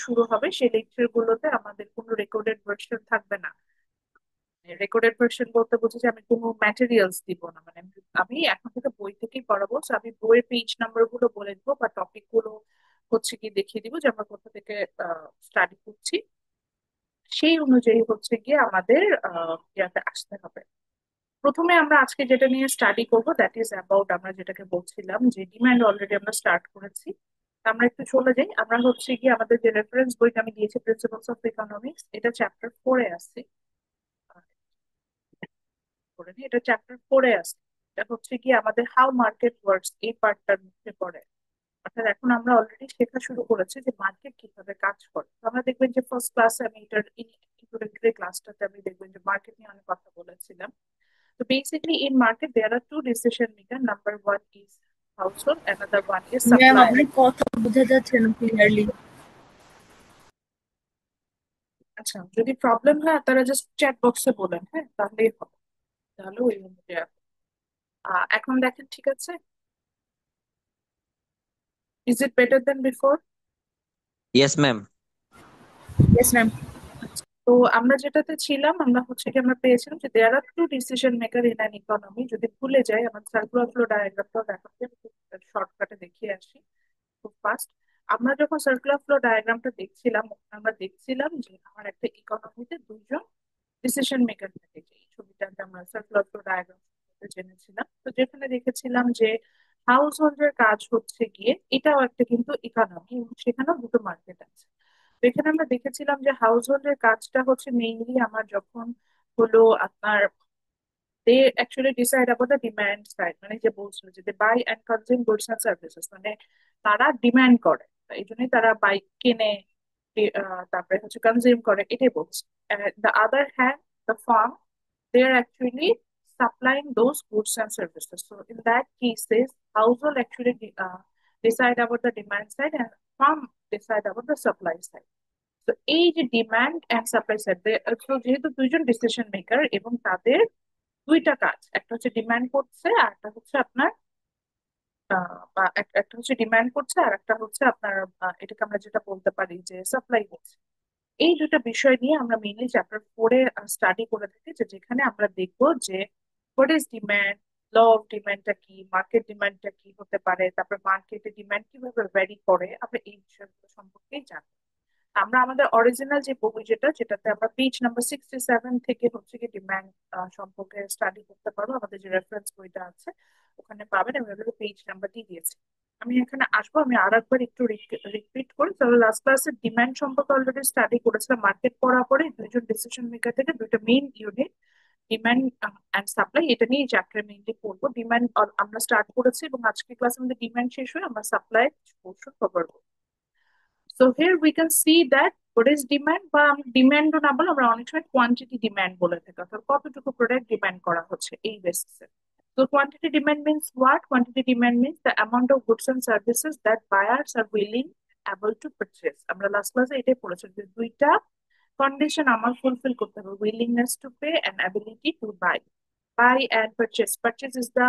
শুরু হবে সেই লেকচার গুলোতে আমাদের কোনো রেকর্ডেড ভার্সন থাকবে না। রেকর্ডেড ভার্সন বলতে বুঝি যে আমি কোনো ম্যাটেরিয়ালস দিব না, মানে আমি এখন থেকে বই থেকেই পড়াবো। So আমি বইয়ের পেজ নাম্বার গুলো বলে দিব বা টপিক গুলো হচ্ছে কি দেখিয়ে দিব যে আমরা কোথা থেকে স্টাডি করছি, সেই অনুযায়ী হচ্ছে গিয়ে আমাদের ইয়াতে আসতে হবে। প্রথমে আমরা আজকে যেটা নিয়ে স্টাডি করবো দ্যাট ইজ অ্যাবাউট, আমরা যেটাকে বলছিলাম যে ডিমান্ড অলরেডি আমরা স্টার্ট করেছি। আমরা একটু চলে যাই, আমরা হচ্ছে কি আমাদের যে রেফারেন্স বইটা আমি দিয়েছি প্রিন্সিপালস অফ ইকোনমিক্স, এটা চ্যাপ্টার 4-এ আছে। করে নি, এটা চ্যাপ্টার 4-এ আছে। এটা হচ্ছে কি আমাদের হাউ মার্কেট ওয়ার্কস এই পার্টটার মধ্যে পড়ে। অর্থাৎ এখন আমরা অলরেডি শেখা শুরু করেছি যে মার্কেট কিভাবে কাজ করে। তো আমরা দেখবেন যে ফার্স্ট ক্লাসে আমি এটার ইন্ট্রোডাক্টরি ক্লাসটাতে আমি দেখবেন যে মার্কেট নিয়ে অনেক কথা বলেছিলাম। So basically, in market, there are two decision maker. Number one is household, another one is ma'am, supplier. আপনার কথা বোঝা যাচ্ছে না ক্লিয়ারলি। আচ্ছা, যদি প্রবলেম হয় তারা জাস্ট চ্যাট বক্সে বলেন, হ্যাঁ তাহলেই হবে। তাহলে ওই অনুযায়ী এখন দেখেন ঠিক আছে? Is it better then before? Yes, ma'am. Yes ma'am. তো আমরা যেটাতে ছিলাম, আমরা হচ্ছে কি আমরা পেয়েছিলাম যে there are two decision maker in an economy. যদি ভুলে যাই আমার সার্কুলার ফ্লো ডায়াগ্রামটাও দেখাতে শর্টকাটে দেখিয়ে আসি খুব ফাস্ট। আমরা যখন সার্কুলার ফ্লো ডায়াগ্রামটা দেখছিলাম, আমরা দেখছিলাম যে আমার একটা ইকোনমিতে দুইজন ডিসিশন মেকার থাকে। যে এই ছবিটাতে আমরা সার্কুলার ফ্লো ডায়াগ্রাম জেনেছিলাম, তো যেখানে দেখেছিলাম যে হাউস হোল্ডের কাজ হচ্ছে গিয়ে এটাও একটা কিন্তু ইকোনমি, এবং সেখানেও দুটো মার্কেট আছে। তো এখানে আমরা দেখেছিলাম যে হাউস হোল্ডের কাজটা হচ্ছে মেইনলি আমার যখন হলো আপনার they actually decide about the demand side, মানে যে বলছিল যে they buy and consume goods and services, মানে তারা ডিমান্ড করে, তো এই জন্যই তারা বাইক কেনে, তারপরে হচ্ছে কনজিউম করে, এটাই বলছে। The other hand the farm, they are actually supplying those goods and services. So in that cases, household actually decide about the demand side and farm decide about the supply side. তো এই যে demand and supply side, যেহেতু দুইজন decision maker এবং তাদের দুইটা কাজ, একটা হচ্ছে ডিমান্ড করছে আর একটা হচ্ছে আপনার বা একটা হচ্ছে ডিমান্ড করছে আর একটা হচ্ছে আপনার এটাকে আমরা যেটা বলতে পারি যে সাপ্লাই করছে। এই দুটো বিষয় নিয়ে আমরা মেইনলি চ্যাপ্টার 4-এ স্টাডি করে থাকি, যে যেখানে আমরা দেখবো যে what is demand, law of ডিমান্ডটা কি, মার্কেট ডিমান্ডটা কি হতে পারে, তারপর মার্কেটে ডিমান্ড কিভাবে ভ্যারি করে, আমরা এই বিষয়গুলো সম্পর্কেই জানবো। আমরা আমাদের অরিজিনাল যে বই যেটাতে আমরা পেজ নাম্বার 67 থেকে হচ্ছে কি ডিমান্ড সম্পর্কে স্টাডি করতে পারবো, আমাদের যে রেফারেন্স বইটা আছে ওখানে পাবেন, আমি ওদের পেজ নাম্বার দিয়ে দিয়েছি। আমি এখানে আসবো, আমি আর একবার একটু রিপিট করি। তাহলে লাস্ট ক্লাসে ডিমান্ড সম্পর্কে অলরেডি স্টাডি করেছিলাম, মার্কেট পড়ার পরে দুইজন ডিসিশন মেকার থেকে দুইটা main unit, demand and supply, এটা নিয়ে চ্যাপ্টার মেইনলি পড়বো। ডিমান্ড আমরা স্টার্ট করেছি এবং আজকের ক্লাসে আমাদের ডিমান্ড শেষ হয়ে আমরা সাপ্লাই পোর্শন কভার করবো। So here we can see that what is demand, বা ডিমান্ডও না বলে আমরা অনেক সময় কোয়ান্টিটি ডিমান্ড বলে থাকি, অর্থাৎ কতটুকু প্রোডাক্ট ডিমান্ড করা হচ্ছে এই বেসিসে। So quantity demand means what? Quantity demand means the amount of goods and services that buyers are willing, able to purchase. আমরা লাস্ট ক্লাসে এটাই পড়েছি যে দুইটা কন্ডিশন আমার ফুলফিল করতে হবে, willingness to pay and ability to buy. Buy and purchase, purchase is the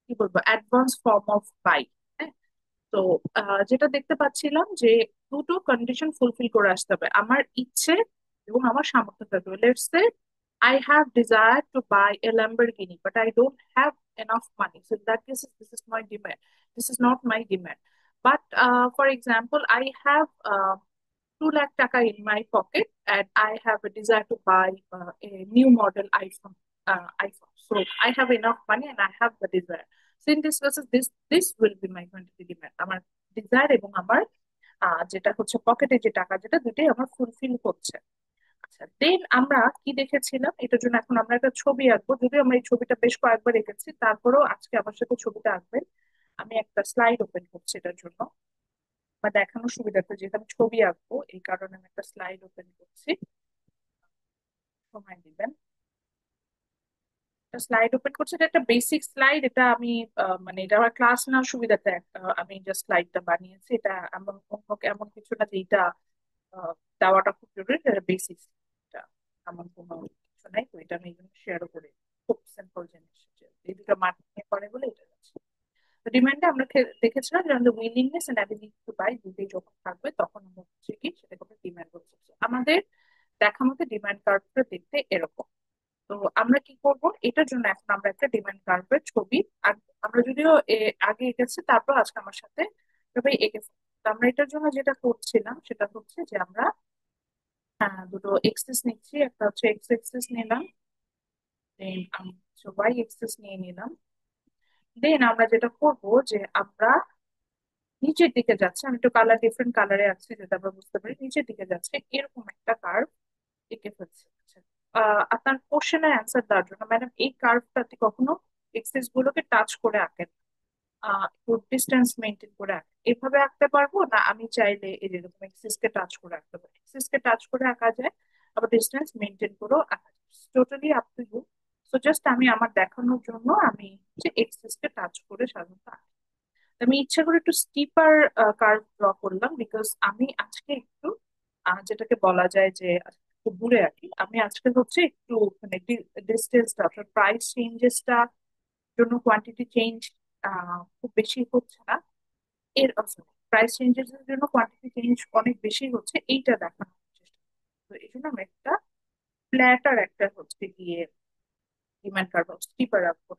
কি বলবো অ্যাডভান্স ফর্ম অফ বাই। তো যেটা দেখতে পাচ্ছিলাম যে দুটো কন্ডিশন ফুলফিল করে আসতে হবে, আমার ইচ্ছে এবং আমার সামর্থ্য থাকতে হবে। Let's say I have desire to buy a Lamborghini, but I don't have enough money. So in that case, this is my demand. This is not my demand. But for example, I have 2 lakh taka in my pocket, and I have a desire to buy a new model iPhone. iPhone. So I have enough money and I have the desire. So in this versus this will be my quantity demand. আমার desire এবং আমার যেটা হচ্ছে পকেটে যে টাকা, যেটা দুটোই আমার ফুলফিল হচ্ছে। আচ্ছা, দেন আমরা কি দেখেছিলাম এটার জন্য এখন আমরা একটা ছবি আঁকবো, যদিও আমরা এই ছবিটা বেশ কয়েকবার এঁকেছি, তারপরেও আজকে আমার সাথে ছবিটা আঁকবেন। আমি একটা স্লাইড ওপেন করছি এটার জন্য বা দেখানোর সুবিধার্থে, যেহেতু আমি ছবি আঁকবো এই কারণে আমি একটা স্লাইড ওপেন করছি, সময় দিবেন। স্লাইড ওপেন করছি, এটা একটা বেসিক স্লাইড, এটা আমি মানে এটা আমার ক্লাস নেওয়ার সুবিধাতে আমি জাস্ট স্লাইডটা বানিয়েছি। এটা এমন এমন কিছু না যে এটা আহ, দেওয়াটা খুব জরুরি, এটা বেসিক, এটা এমন কোনো কিছু নাই। তো এটা আমি শেয়ারও করি, খুব সিম্পল জিনিস, যে এই দুটো মার্কেটিং করে বলে এটা আছে। তো ডিমান্ডে আমরা দেখেছিলাম যে আমাদের willingness and ability to buy দুটোই যখন থাকবে তখন আমরা হচ্ছে কি সেটা দেখা মতো ডিমান্ড কার্ভটা দেখতে এরকম। তো আমরা কি করব, এটার জন্য এখন আমরা একটা ডিমান্ড কার্ভের ছবি আমরা যদিও আগে এঁকেছি, তারপর আজকে আমার সাথে সবাই এঁকেছি। তো আমরা এটার জন্য যেটা করছিলাম সেটা হচ্ছে যে আমরা দুটো এক্সিস নিচ্ছি, একটা হচ্ছে এক্স এক্সিস নিলাম, দেন আমি ওয়াই এক্সিস নিয়ে নিলাম। দেন আমরা যেটা করব যে আমরা নিচের দিকে যাচ্ছে, আমি একটু কালার ডিফারেন্ট কালারে আছে যাতে আমরা বুঝতে পারি, নিচের দিকে যাচ্ছে এরকম একটা কার্ভ এঁকে ফেলছি। আচ্ছা, আপনার কোশ্চেনের অ্যান্সার দেওয়ার জন্য, ম্যাডাম এই কার্ভটাতে কখনো এক্সিস গুলোকে টাচ করে আঁকেন, একটু ডিস্টেন্স মেনটেন করে আঁকেন। এভাবে আঁকতে পারবো না, আমি চাইলে এই যেরকম এক্সিস কে টাচ করে আঁকতে পারি, এক্সিস কে টাচ করে আঁকা যায়, আবার ডিস্টেন্স মেনটেন করেও আঁকা যায়, totally up to you. So just আমি আমার দেখানোর জন্য আমি যে এক্সিস কে টাচ করে সাধারণত আঁকি। আমি ইচ্ছা করে একটু স্টিপার কার্ভ ড্র করলাম, বিকজ আমি আজকে একটু যেটাকে বলা যায় যে একটু দূরে আঁকি। আমি আজকে হচ্ছে একটু মানে ডিস্টেন্সটা অর্থাৎ প্রাইস চেঞ্জেসটা জন্য কোয়ান্টিটি চেঞ্জ খুব বেশি হচ্ছে না, এর প্রাইস চেঞ্জেস এর জন্য কোয়ান্টিটি চেঞ্জ অনেক বেশি হচ্ছে, এইটা দেখানোর চেষ্টা করি। তো এই জন্য আমি একটা ফ্ল্যাটার একটা হচ্ছে গিয়ে ডিমান্ড কার্ভ স্টিপার রাখবো।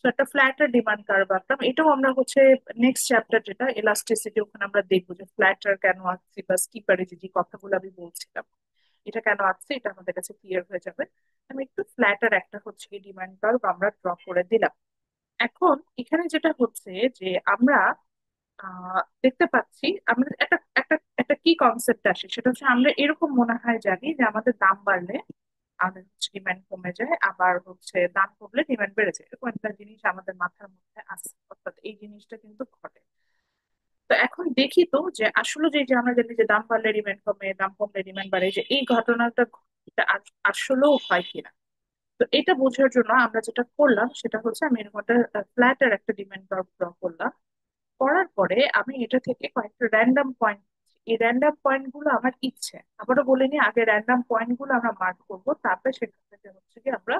তো একটা ফ্ল্যাটার ডিমান্ড কার্ভ আঁকলাম, এটাও আমরা হচ্ছে নেক্সট চ্যাপ্টার যেটা এলাস্টিসিটি, ওখানে আমরা দেখবো যে ফ্ল্যাটার কেন আঁকছি বা স্টিপারে যে যে কথাগুলো আমি বলছিলাম এটা কেন আঁকছি, এটা আমাদের কাছে ক্লিয়ার হয়ে যাবে। আমি একটু ফ্ল্যাটার একটা হচ্ছে ডিমান্ড কার্ভ আমরা ড্র করে দিলাম। এখন এখানে যেটা হচ্ছে যে আমরা দেখতে পাচ্ছি আমাদের একটা একটা একটা কি কনসেপ্ট আসে, সেটা হচ্ছে আমরা এরকম মনে হয় জানি যে আমাদের দাম বাড়লে আমাদের হচ্ছে ডিমান্ড কমে যায়, আবার হচ্ছে দাম কমলে ডিমান্ড বেড়ে যায়, এরকম একটা জিনিস আমাদের মাথার মধ্যে আছে, অর্থাৎ এই জিনিসটা কিন্তু ঘটে। তো এখন দেখি তো যে আসলে যে যে আমরা জানি যে দাম বাড়লে ডিমান্ড কমে, দাম কমলে ডিমান্ড বাড়ে, যে এই ঘটনাটা আসলেও হয় কিনা। তো এটা বোঝার জন্য আমরা যেটা করলাম সেটা হচ্ছে আমি এরকম একটা ফ্ল্যাটের একটা ডিমান্ড কার্ভ ড্র করলাম। করার পরে আমি এটা থেকে কয়েকটা র্যান্ডম পয়েন্ট, এই র্যান্ডম পয়েন্ট গুলো আমার ইচ্ছে, আবারও বলে নিই, আগে র্যান্ডম পয়েন্ট গুলো আমরা মার্ক করবো, তারপরে সেখান থেকে হচ্ছে কি আমরা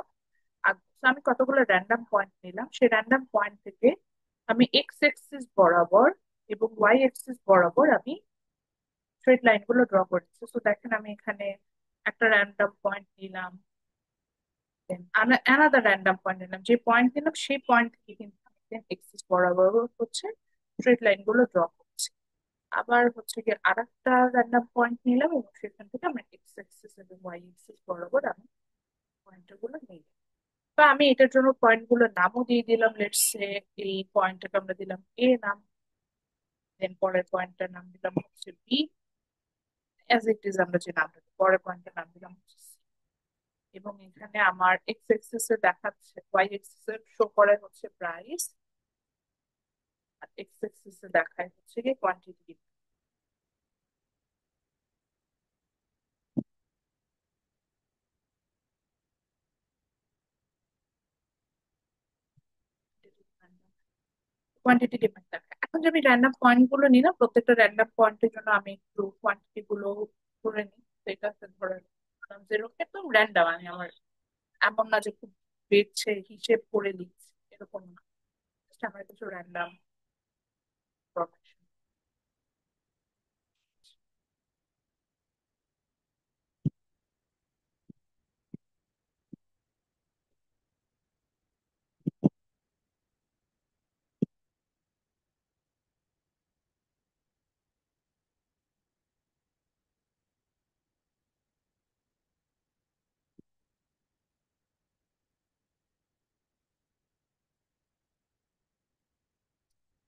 আঁকবো। So আমি কতগুলো র্যান্ডম পয়েন্ট নিলাম, সেই র্যান্ডম পয়েন্ট থেকে আমি এক্স এক্সিস বরাবর এবং ওয়াই এক্সিস বরাবর আমি স্ট্রেট লাইন গুলো ড্র করছি। তো দেখেন আমি এখানে একটা র্যান্ডম পয়েন্ট নিলাম, অ্যানাদার র্যান্ডম পয়েন্ট নিলাম, যে পয়েন্ট নিলাম সেই পয়েন্ট থেকে কিন্তু এক্সিস বরাবর হচ্ছে স্ট্রেট লাইন গুলো ড্র করছি। আবার হচ্ছে গিয়ে আর একটা র্যান্ডম পয়েন্ট নিলাম এবং সেখান থেকে আমরা এক্স এক্সিস এবং ওয়াই এক্সিস বরাবর আমি পয়েন্ট গুলো নিলাম। বা আমি এটার জন্য পয়েন্ট গুলোর নামও দিয়ে দিলাম, লেটস সে এই পয়েন্টটাকে আমরা দিলাম এ নাম, দেন পরের পয়েন্টটার নাম দিলাম হচ্ছে বি, অ্যাজ ইট ইজ আমরা যে নাম দিলাম, পরের পয়েন্টের নাম দিলাম হচ্ছে C। এবং এখানে আমার এক্স এক্সিস এ দেখাচ্ছে, ওয়াই এক্সিস এ শো করে হচ্ছে প্রাইস, আর এক্স এক্সিস এ দেখায় হচ্ছে গিয়ে কোয়ান্টিটি। কোয়ান্টিটি ডিমান্ড থাকে। এখন যে আমি র্যান্ডম পয়েন্ট গুলো নিলাম, প্রত্যেকটা র্যান্ডম পয়েন্টের জন্য আমি একটু কোয়ান্টিটি গুলো করে নিই। তো এটা হচ্ছে ধরে যেরকম একদম র্যান্ডম, আমি আমার এমন না যে খুব বেছে হিসেব করে লিখছি, এরকম না, Just আমার কিছু র্যান্ডম প্রফেশন।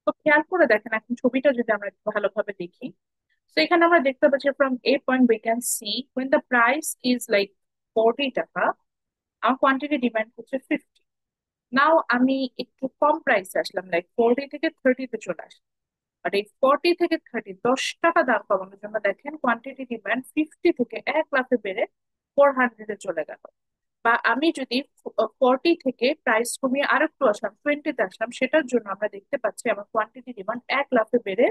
তো খেয়াল করে দেখেন এখন ছবিটা যদি আমরা একটু ভালোভাবে দেখি, তো এখানে আমরা দেখতে পাচ্ছি from a point we can see when the price is like 40 টাকা, আমার কোয়ান্টিটি ডিমান্ড হচ্ছে 50। নাও আমি একটু কম প্রাইসে আসলাম, লাইক 40 থেকে 30 তে চলে আসলাম। আর এই 40 থেকে 30, 10 টাকা দাম কমানোর জন্য দেখেন কোয়ান্টিটি ডিমান্ড 50 থেকে 1 লাখে বেড়ে 400 এ চলে গেল। বা আমি যদি 40 থেকে প্রাইস কমিয়ে আরেকটু আসলাম, 20 তে আসলাম, সেটার জন্য আমরা দেখতে পাচ্ছি আমার কোয়ান্টিটি ডিমান্ড 1 লাখে বেড়ে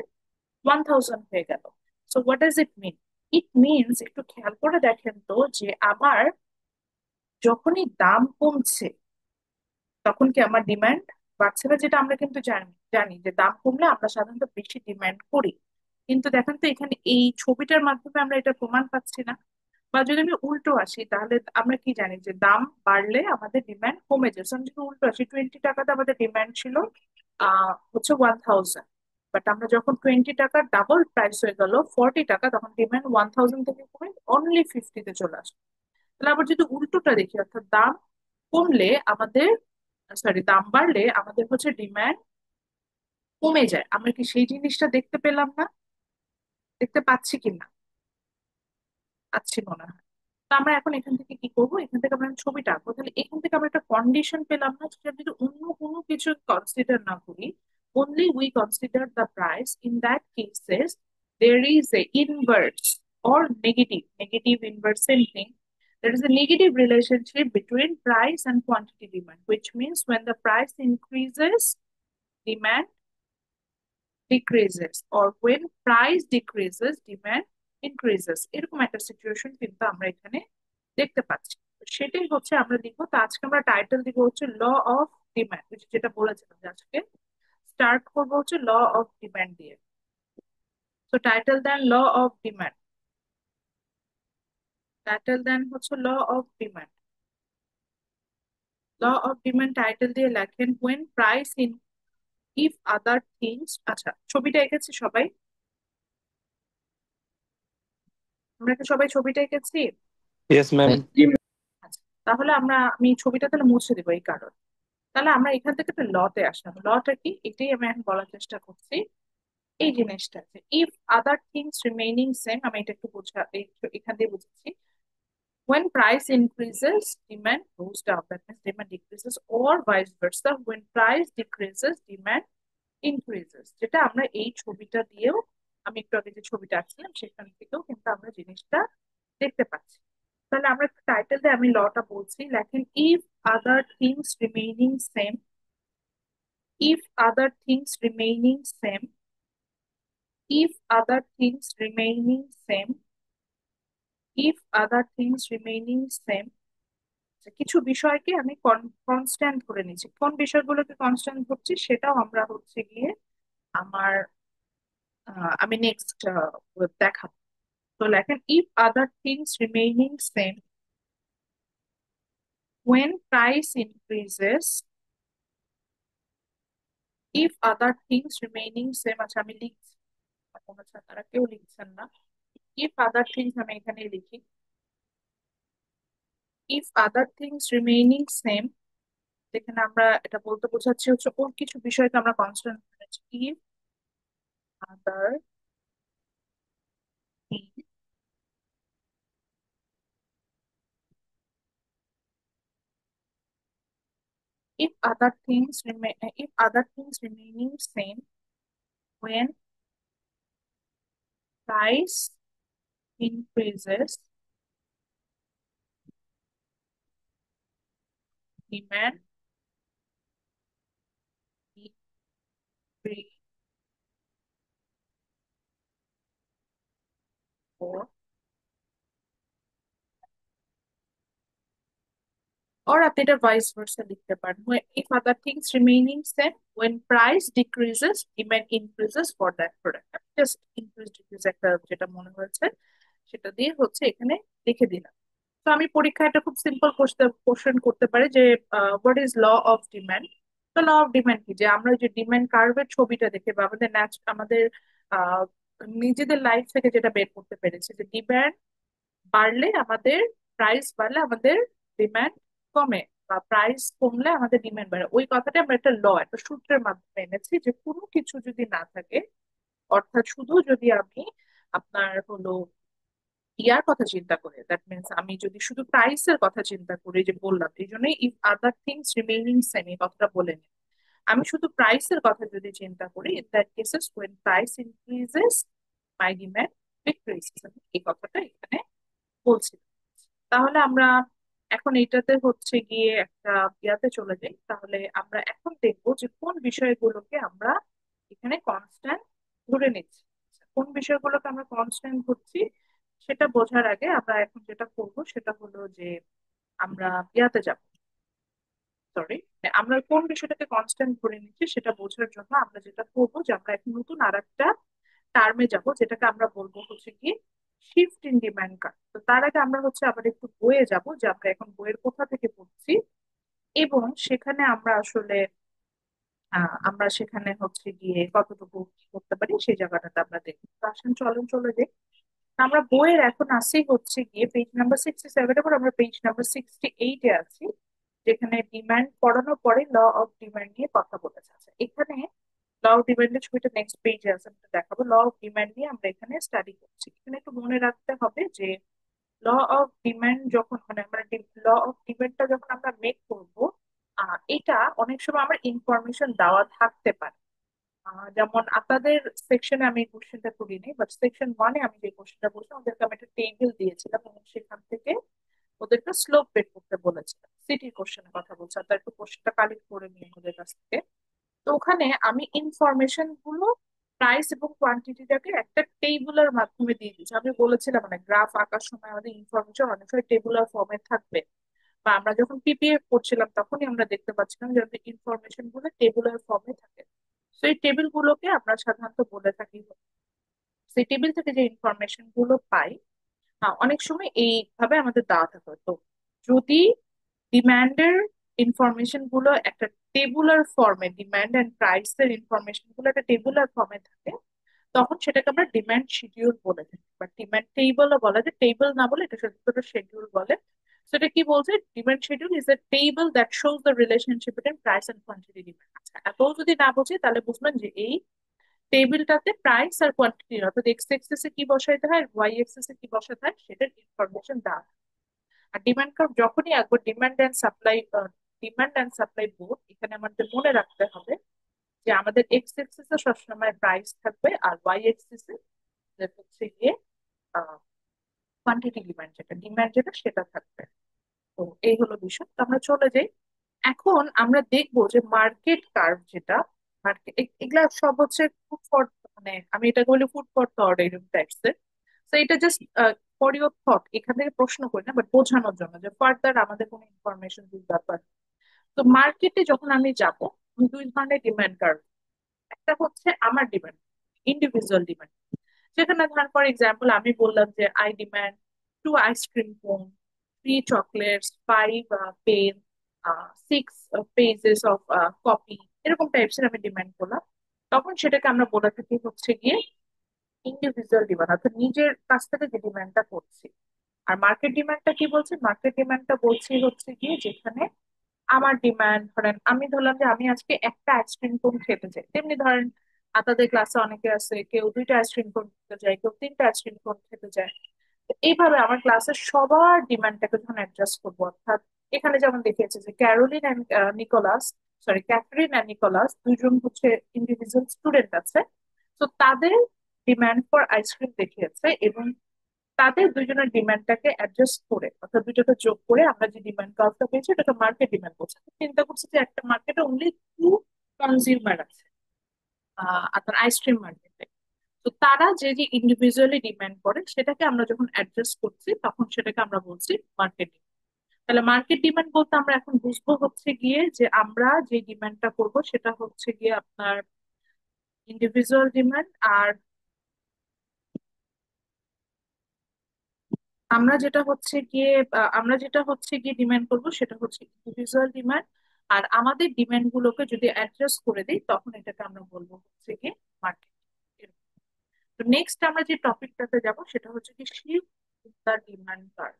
1000 হয়ে গেল। So what does it mean? It means, একটু খেয়াল করে দেখেন তো যে আমার যখনই দাম কমছে তখন কি আমার ডিমান্ড বাড়ছে না, যেটা আমরা কিন্তু জানি জানি যে দাম কমলে আমরা সাধারণত বেশি ডিমান্ড করি। কিন্তু দেখেন তো এখানে এই ছবিটার মাধ্যমে আমরা এটা প্রমাণ পাচ্ছি না। বা যদি আমি উল্টো আসি, তাহলে আমরা কি জানি যে দাম বাড়লে আমাদের ডিমান্ড কমে যায়। So, আমি যদি উল্টো আসি, 20 টাকাতে আমাদের ডিমান্ড ছিল হচ্ছে 1000, বাট আমরা যখন 20 টাকার ডাবল প্রাইস হয়ে গেল 40 টাকা, তখন ডিমান্ড 1000 থেকে কমে অনলি 50-তে চলে আসে। তাহলে আবার যদি উল্টোটা দেখি, অর্থাৎ দাম কমলে আমাদের, সরি, দাম বাড়লে আমাদের হচ্ছে ডিমান্ড কমে যায়, আমরা কি সেই জিনিসটা দেখতে পেলাম না? দেখতে পাচ্ছি কিনা? পাচ্ছি মনে হয়। তো আমরা এখন এখান থেকে কি করবো, এখান থেকে আমরা ছবিটা আঁকবো। তাহলে এখান থেকে আমরা একটা কন্ডিশন পেলাম না, যেটা যদি অন্য কোনো কিছু কনসিডার না করি, only we consider the price, in that cases there is a inverse or negative inverse, same thing. There is a negative relationship between price and quantity demand, which means when the price increases, demand decreases, or when price decreases, demand increases। এরকম একটা situation কিন্তু আমরা এখানে দেখতে পাচ্ছি। তো সেটাই হচ্ছে আমরা লিখবো। তো আজকে আমরা টাইটেল দিব হচ্ছে ল অফ ডিমান্ড, যেটা বলেছিলাম যে আজকে স্টার্ট করবো হচ্ছে ল অফ ডিমান্ড দিয়ে। তো টাইটেল দেন ল অফ ডিমান্ড, টাইটেল দেন হচ্ছে law of demand. Law of demand title দিয়ে লেখেন when price in, if other things। আচ্ছা, ছবিটা এঁকেছি সবাই? আমরা কি সবাই ছবিটা এঁকেছি? Yes, Yes. ma'am. আচ্ছা, তাহলে আমি ছবিটা তাহলে মুছে দেবো এই কারণ। তাহলে আমরা এখান থেকে একটা লতে আসলাম। লটা কি, এটাই আমি এখন বলার চেষ্টা করছি। এই জিনিসটা যে if other things remaining same, আমি এটা একটু এখান দিয়ে বুঝেছি। when price increases, demand goes down, that means demand decreases, or vice versa, when price decreases, demand increases। যেটা আমরা এই ছবিটা দিয়েও, আমি একটু আগে যে ছবিটা আঁকছিলাম সেখান থেকেও কিন্তু আমরা জিনিসটা দেখতে পাচ্ছি। তাহলে আমরা টাইটেল দিয়ে আমি লটা বলছি, লেখেন if other things remaining same, if other things remaining same, if other things remaining same, if other things remaining same। কিছু বিষয়কে আমি কনস্ট্যান্ট করে নিচ্ছি, কোন বিষয়গুলোকে কনস্ট্যান্ট ধরছি সেটাও আমরা হচ্ছে গিয়ে আমার আমি নেক্সট দেখাবো। তো লেখেন if other things remaining same, when price increases, if other things remaining same। আচ্ছা, আমি লিখছি, আমার মনে হচ্ছে তারা কেউ লিখছেন না। if other things আমি এখানে লিখি, if other things remaining same, যেখানে আমরা এটা বলতে বোঝাচ্ছি হচ্ছে ওর কিছু বিষয়কে আমরা কনস্ট্যান্ট ধরেছি। if other things, if other things remaining same, when price increases, demand decrease, or আপনি এটা ভাইস ভার্সা লিখতে পারেন। if other things remaining same, when price decreases, demand increases for that product। Just increase decrease একটা যেটা মনে হয়েছে সেটা দিয়ে হচ্ছে এখানে লিখে দিলাম। তো আমি পরীক্ষায় একটা খুব সিম্পল কোশ্চেন করতে পারি যে what is law of demand. তো ল অফ ডিমান্ড কি, যে আমরা যে ডিমান্ড কার্ভের ছবিটা দেখে বা আমাদের আমাদের আহ নিজেদের লাইফ থেকে যেটা বের করতে পেরেছি, যে ডিমান্ড বাড়লে আমাদের, প্রাইস বাড়লে আমাদের ডিমান্ড কমে, বা প্রাইস কমলে আমাদের ডিমান্ড বাড়ে। ওই কথাটা আমরা একটা একটা সূত্রের মাধ্যমে এনেছি, যে কোনো কিছু যদি না থাকে, অর্থাৎ শুধু যদি আমি আপনার হলো ইয়ার কথা চিন্তা করি, দ্যাট মিনস আমি যদি শুধু প্রাইসের কথা চিন্তা করি, যে বললাম এই জন্যই if other things remaining same এই কথাটা বলে নিই। আমি শুধু প্রাইসের কথা যদি চিন্তা করি, in that cases when price increases, my demand decreases, আমি এই কথাটা এখানে বলছি। তাহলে আমরা এখন এটাতে হচ্ছে গিয়ে একটা ইয়াতে চলে যাই। তাহলে আমরা এখন দেখবো যে কোন বিষয়গুলোকে আমরা এখানে কনস্ট্যান্ট ধরে নিচ্ছি। কোন বিষয়গুলোকে আমরা কনস্ট্যান্ট ধরছি সেটা বোঝার আগে আমরা এখন যেটা করব সেটা হলো যে আমরা ইয়াতে যাব, সরি, আমরা কোন বিষয়টাকে কনস্ট্যান্ট ধরে নিচ্ছি সেটা বোঝার জন্য আমরা যেটা করবো, যে আমরা এখন নতুন আর একটা টার্মে যাব, যেটাকে আমরা বলবো হচ্ছে কি শিফট ইন ডিমান্ড কার্ভ। তো তার আগে আমরা হচ্ছে আবার একটু বইয়ে যাব যে আমরা এখন বইয়ের কোথা থেকে পড়ছি, এবং সেখানে আমরা আসলে আমরা সেখানে হচ্ছে গিয়ে কতটুকু কি করতে পারি সেই জায়গাটাতে আমরা দেখবো। তো আসেন চলুন চলে যাই। আমরা বইয়ের এখন আসি হচ্ছে গিয়ে পেজ নাম্বার 67 এর পর আমরা পেজ নাম্বার 68-এ আছি, যেখানে ডিমান্ড পড়ানোর পরে ল অফ ডিমান্ড নিয়ে কথা বলেছে। আচ্ছা, এখানে ল অফ ডিমান্ডের ছবিটা নেক্সট পেজে আছে, আমি একটু দেখাবো। ল অফ ডিমান্ড নিয়ে আমরা এখানে স্টাডি করছি। এখানে একটু মনে রাখতে হবে যে ল অফ ডিমান্ড যখন মানে আমরা ল অফ ডিমান্ডটা যখন আমরা মেক করব, এটা অনেক সময় আমার ইনফরমেশন দেওয়া থাকতে পারে। যেমন আপনাদের সেকশনে আমি এই কোশ্চেনটা করিনি, বাট সেকশন 1-এ আমি যে কোশ্চেনটা বলছিলাম, ওদেরকে আমি একটা টেবিল দিয়েছিলাম এবং সেখান থেকে ওদেরকে স্লোপ বের করতে বলেছিলাম। সিটির কোশ্চেনের কথা বলছি, আর তার একটু কোশ্চেনটা কালেক্ট করে নিয়ে ওদের কাছ থেকে। তো ওখানে আমি ইনফরমেশন গুলো, প্রাইস এবং কোয়ান্টিটিটাকে একটা টেবুলার মাধ্যমে দিয়ে দিচ্ছি। আমি বলেছিলাম মানে গ্রাফ আঁকার সময় আমাদের ইনফরমেশন অনেক সময় টেবুলার ফর্মে থাকবে, বা আমরা যখন পিপিএফ করছিলাম তখনই আমরা দেখতে পাচ্ছিলাম যে আমাদের ইনফরমেশন গুলো টেবুলার ফর্মে থাকে। তো এই টেবিল গুলোকে আমরা সাধারণত বলে থাকি, সেই টেবিল থেকে যে ইনফরমেশন গুলো পাই, অনেক সময় এইভাবে আমাদের দেওয়া থাকে। তো যদি ডিমান্ডের ইনফরমেশন গুলো একটা টেবুলার ফর্মে, ডিমান্ড এন্ড প্রাইস এর ইনফরমেশন গুলো একটা টেবুলার ফর্মে থাকে, তখন সেটাকে আমরা ডিমান্ড শিডিউল বলে থাকি, বা ডিমান্ড টেবলও বলা যায়। টেবল না বলে এটা শুধু শিডিউল বলে। সেটা কি বলছে, demand schedule is a table that shows the relationship between price and quantity demand. আচ্ছা, এত যদি না বুঝি তাহলে বুঝবেন যে এই টেবিলটাতে প্রাইস আর কোয়ান্টিটি, অর্থাৎ এক্স এক্সিস এ কি বসাইতে হয়, ওয়াই এক্সিস এ কি বসাতে হয়, সেটার ইনফরমেশন দেওয়া হয়। আর ডিমান্ড কার্ভ যখনই আঁকবো, ডিমান্ড অ্যান্ড সাপ্লাই বোথ, এখানে আমাদের মনে রাখতে হবে যে আমাদের এক্স এক্সিস এ সবসময় প্রাইস থাকবে, আর ওয়াই এক্সিস এ হচ্ছে গিয়ে কোয়ান্টিটি ডিমান্ড, যেটা সেটা থাকবে। তো এই হলো বিষয়। তো আমরা চলে যাই। এখন আমরা দেখবো যে মার্কেট কার্ভ যেটা, মার্কেট, এগুলা সব হচ্ছে ফুড ফর, মানে আমি এটা বলি ফুড ফর থট এরকম টাইপস এর। তো এটা জাস্ট ফর ইউর থট, এখান থেকে প্রশ্ন করি না, বাট বোঝানোর জন্য যে ফার্দার আমাদের কোনো ইনফরমেশন দিতে ব্যাপার। তো মার্কেটে যখন আমি যাব, আমি দুই ধরনের ডিমান্ড কার্ভ। একটা হচ্ছে আমার ডিমান্ড, ইন্ডিভিজুয়াল ডিমান্ড, যেখানে ধরেন ফর এক্সাম্পল আমি বললাম যে I demand 2 ice cream cone, 3 chocolates, 5 pen, 6 pages of copy, এরকম টাইপস এর আমি ডিমান্ড করলাম। তখন সেটাকে আমরা বলে থাকি হচ্ছে গিয়ে ইন্ডিভিজুয়াল ডিমান্ড, অর্থাৎ নিজের কাছ থেকে যে ডিমান্ডটা করছি। আর মার্কেট ডিমান্ডটা কি বলছে, মার্কেট ডিমান্ডটা বলছি হচ্ছে গিয়ে যেখানে আমার ডিমান্ড, ধরেন আমি ধরলাম যে আমি আজকে একটা আইসক্রিম কোন খেতে চাই, তেমনি ধরেন আপনাদের ক্লাসে অনেকে আছে কেউ 2টা আইসক্রিম কোন খেতে চায়, কেউ 3টা আইসক্রিম কোন খেতে চায়। তো এইভাবে আমার ক্লাসের সবার ডিমান্ডটাকে যখন অ্যাডজাস্ট করবো, অর্থাৎ এখানে যেমন দেখিয়েছে যে Caroline and Nicholas, sorry Catherine and Nicholas দুজন হচ্ছে ইন্ডিভিজুয়াল স্টুডেন্ট আছে। তো তাদের ডিমান্ড ফর আইসক্রিম দেখিয়েছে, এবং তাদের দুজনের ডিমান্ডটাকে অ্যাডজাস্ট করে, অর্থাৎ দুটোকে যোগ করে আমরা যে ডিমান্ড কার্ভটা পেয়েছি ওটাকে মার্কেট ডিমান্ড বলছে। তো চিন্তা করছি যে একটা মার্কেটে অনলি 2 কনজিউমার আছে, আপনার আইসক্রিম মার্কেটে। তো তারা যে যে ইন্ডিভিজুয়ালি ডিমান্ড করে সেটাকে আমরা যখন অ্যাডজাস্ট করছি তখন সেটাকে আমরা বলছি মার্কেট। তাহলে মার্কেট ডিমান্ড বলতে আমরা এখন বুঝবো হচ্ছে গিয়ে যে আমরা যে ডিমান্ডটা করব সেটা হচ্ছে গিয়ে আপনার ইন্ডিভিজুয়াল ডিমান্ড, আর আমরা যেটা হচ্ছে গিয়ে ডিমান্ড করব সেটা হচ্ছে ইন্ডিভিজুয়াল ডিমান্ড। আর আমাদের ডিমান্ড গুলোকে যদি অ্যাডজাস্ট করে দিই তখন এটাকে আমরা বলবো হচ্ছে গিয়ে মার্কেট। তো নেক্সট আমরা যে টপিকটাতে যাব সেটা হচ্ছে কি shift in the demand curve.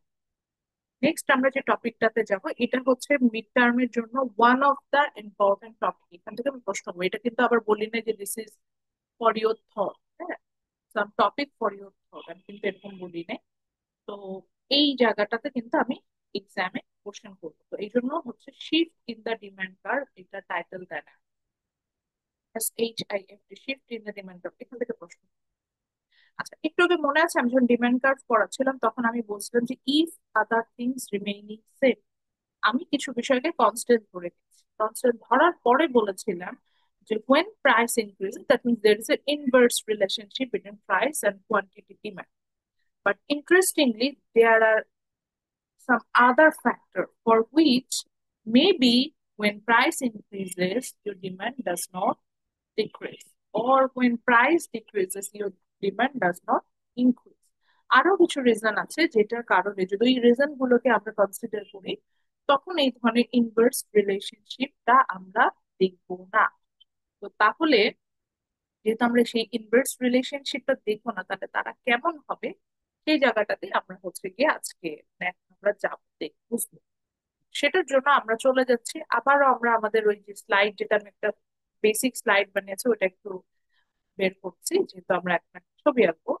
Next আমরা যে টপিকটাতে যাব এটা হচ্ছে মিড টার্মের জন্য one of the important topic. এখান থেকে আমি প্রশ্ন করবো, এটা কিন্তু আবার বলি না যে this is for your thought, হ্যাঁ, সাম টপিক ফর ইউর থট, আমি কিন্তু এরকম বলি না। তো এই জায়গাটাতে কিন্তু আমি এক্সামে কোশ্চেন করবো, তো এই জন্য হচ্ছে shift in the demand curve, এটা টাইটেল দেয় না, SHIFT, shift in the demand curve, এখান থেকে প্রশ্ন। আচ্ছা, একটু আগে মনে আছে আমি যখন ডিমান্ড কার্ভ পড়াচ্ছিলাম তখন আমি বলছিলাম যে if other things remaining same, আমি কিছু বিষয়কে কনস্ট্যান্ট ধরে গেছি। কনস্ট্যান্ট ধরার পরে বলেছিলাম যে when price increases that means there is an inverse relationship between price and quantity demand. But interestingly, there are some other factor for which maybe when price increases, your demand does not decrease, or when price decreases, your demand does not increase. আরো কিছু reason আছে যেটার কারণে যদি এই reason গুলোকে আমরা consider করি, তখন এই ধরনের ইনভার্স রিলেশনশিপটা আমরা দেখবো না। তো তাহলে যেহেতু আমরা সেই ইনভার্স রিলেশনশিপটা দেখবো না, তাহলে তারা কেমন হবে সেই জায়গাটাতে আমরা হচ্ছে গিয়ে আজকে আমরা যাবো, বুঝবো। সেটার জন্য আমরা চলে যাচ্ছি আবারও, আমরা আমাদের ওই যে স্লাইড, যেটা আমি একটা বেসিক স্লাইড বানিয়েছি ওটা একটু বের করছি, যেহেতু আমরা একটা ছবি আঁকবো।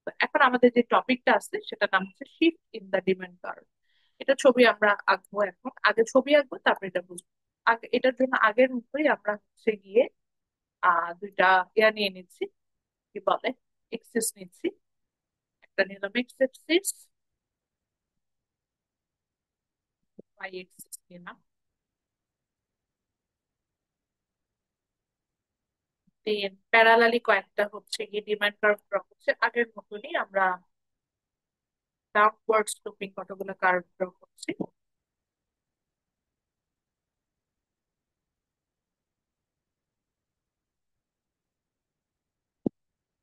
তো এখন আমাদের যে টপিকটা আছে সেটার নাম হচ্ছে shift in the demand curve. এটা ছবি আমরা আঁকবো, এখন আগে ছবি আঁকবো তারপর এটা বুঝবো। আগে এটার জন্য আগের মতোই আমরা হচ্ছে গিয়ে দুইটা ইয়া নিয়ে নিচ্ছি, কি বলে, এক্সিস নিচ্ছি। একটা নিলাম এক্স এক্সিস, ওয়াই এক্সিস নিলাম। দেন প্যারালালি কয়েকটা হচ্ছে গিয়ে ডিমান্ড কার্ভ ড্র করছে, আগের মতনই আমরা ডাউনওয়ার্ড স্লোপিং কতগুলো কার্ভ ড্র করছি।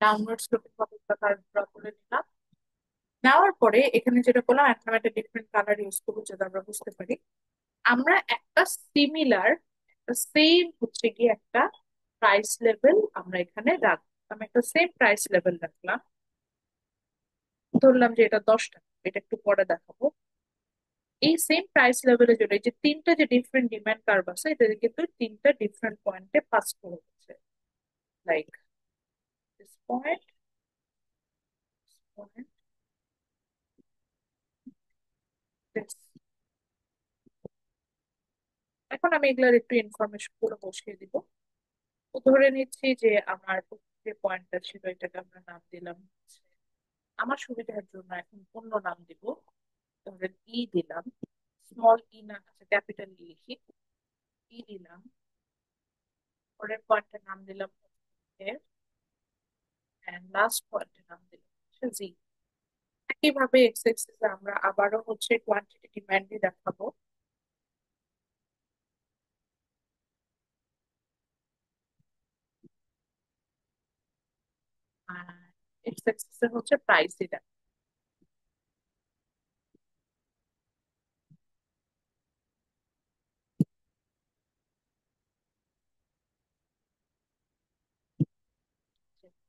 ডাউনওয়ার্ড স্লোপিং কতগুলো কার্ভ ড্র করে নিলাম। নেওয়ার পরে এখানে যেটা করলাম, এখন আমি একটা ডিফারেন্ট কালার ইউজ করবো যাতে আমরা বুঝতে পারি। আমরা একটা সিমিলার, একটা সেম হচ্ছে গিয়ে একটা প্রাইস লেভেল আমরা এখানে রাখবো। আমি একটা সেম প্রাইস লেভেল রাখলাম, ধরলাম যে এটা 10 টাকা, এটা একটু পরে দেখাবো। এই সেম প্রাইস লেভেলের জন্য এই যে তিনটা যে ডিফারেন্ট ডিমান্ড কার্ভ আছে, এটা কিন্তু তিনটা ডিফারেন্ট পয়েন্টে পাস করে হচ্ছে, like this point, point, this. এখন আমি এগুলার একটু ইনফরমেশন গুলো বসিয়ে দিব। তো ধরে নিচ্ছি যে আমার যে পয়েন্টটা ছিল এটাকে আমরা নাম দিলাম হচ্ছে, আমার সুবিধার জন্য এখন অন্য নাম দিব, ধরেন ই দিলাম। স্মল ই না, আচ্ছা ক্যাপিটাল ই লিখি, ই দিলাম। পরের পয়েন্টের নাম দিলাম এর, এন্ড লাস্ট পয়েন্টের নাম দিলাম হচ্ছে জি। একইভাবে এক্স এক্সিসে আমরা আবারও হচ্ছে কোয়ান্টিটি ডিমান্ডই দেখাবো। আর এক্স এক্সিসে হচ্ছে প্রাইসই দেখাবো।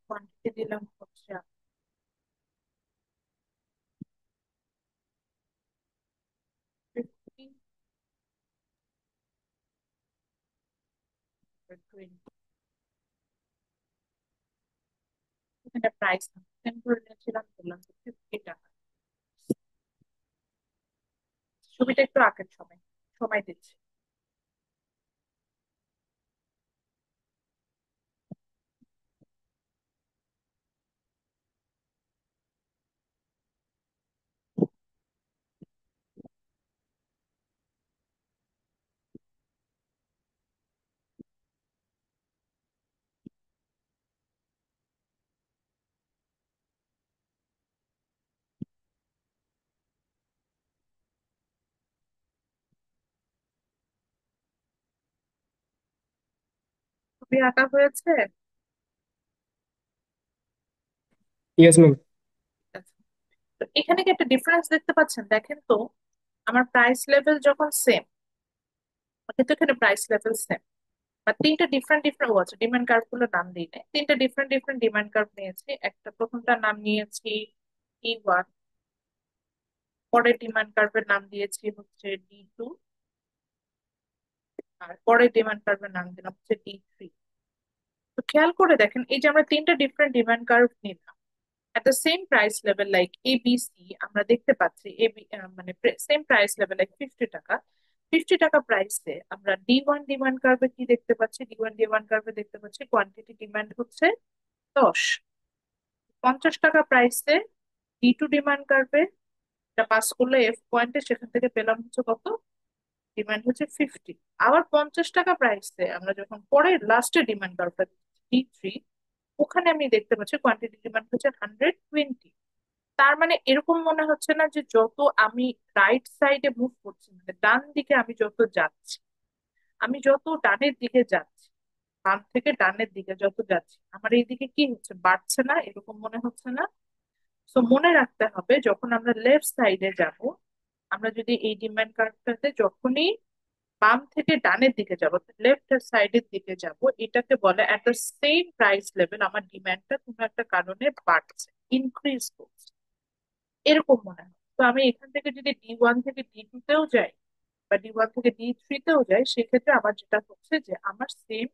কোয়ান্টিটি দিলাম হচ্ছে 50, 20। এখানে প্রাইস সেম করে নিয়েছিলাম, বললাম 50 টাকা। ছবিটা একটু আঁকের সময় সময় দিচ্ছি। ছবি আঁকা হয়েছে। Yes ma'am. আচ্ছা, তো এখানে কি একটা ডিফারেন্স দেখতে পাচ্ছেন? দেখেন তো, আমার প্রাইস লেভেল যখন সেম, কিন্তু এখানে প্রাইস লেভেল সেম, বা তিনটা ডিফারেন্ট ডিফারেন্ট ও আছে, ডিমান্ড কার্ভ গুলো নাম দিই নাই, তিনটা ডিফারেন্ট ডিফারেন্ট ডিমান্ড কার্ভ নিয়েছি। একটা প্রথমটার নাম নিয়েছি ই 1, পরের ডিমান্ড কার্ভের নাম দিয়েছি হচ্ছে D2, আর পরের ডিমান্ড কার্ভের নাম দিলাম হচ্ছে D3। তো খেয়াল করে দেখেন, এই যে আমরা তিনটা ডিফারেন্ট ডিমান্ড কার্ভ নিলাম at the same price level like ABC, আমরা দেখতে পাচ্ছি মানে সেম প্রাইস লেভেল লাইক 50 টাকা। 50 টাকা প্রাইসে আমরা D1 ডিমান্ড কার্ভে কি দেখতে পাচ্ছি? D1 ডিমান্ড কার্ভে দেখতে পাচ্ছি কোয়ান্টিটি ডিমান্ড হচ্ছে 10। 50 টাকা প্রাইসে D2 ডিমান্ড কার্ভে এটা পাস করলে এফ পয়েন্টে, সেখান থেকে পেলাম হচ্ছে কত, ডিমান্ড হচ্ছে 50। আবার 50 টাকা প্রাইসে আমরা যখন পরের লাস্টের ডিমান্ড কার্ভটা D3, ওখানে আমি দেখতে পাচ্ছি কোয়ান্টিটি ডিমান্ড হচ্ছে 120। তার মানে এরকম মনে হচ্ছে না যে যত আমি রাইট সাইডে মুভ করছি, মানে ডান দিকে আমি যত যাচ্ছি, আমি যত ডানের দিকে যাচ্ছি, বাম থেকে ডানের দিকে যত যাচ্ছি, আমার এই দিকে কি হচ্ছে, বাড়ছে না? এরকম মনে হচ্ছে না? সো মনে রাখতে হবে যখন আমরা লেফট সাইডে যাব, আমরা যদি এই ডিমান্ড কার্ভটাতে যখনই বাম থেকে ডানের দিকে যাব, লেফট সাইডের দিকে যাব, এটাকে বলে at the same price level আমার ডিমান্ডটা কোনো একটা কারণে বাড়ছে, ইনক্রিজ করছে, এরকম মনে হয়। তো আমি এখান থেকে যদি D1 থেকে D2 তেও যাই বা D1 থেকে D3 তেও যাই, সেক্ষেত্রে আমার যেটা হচ্ছে যে আমার সেম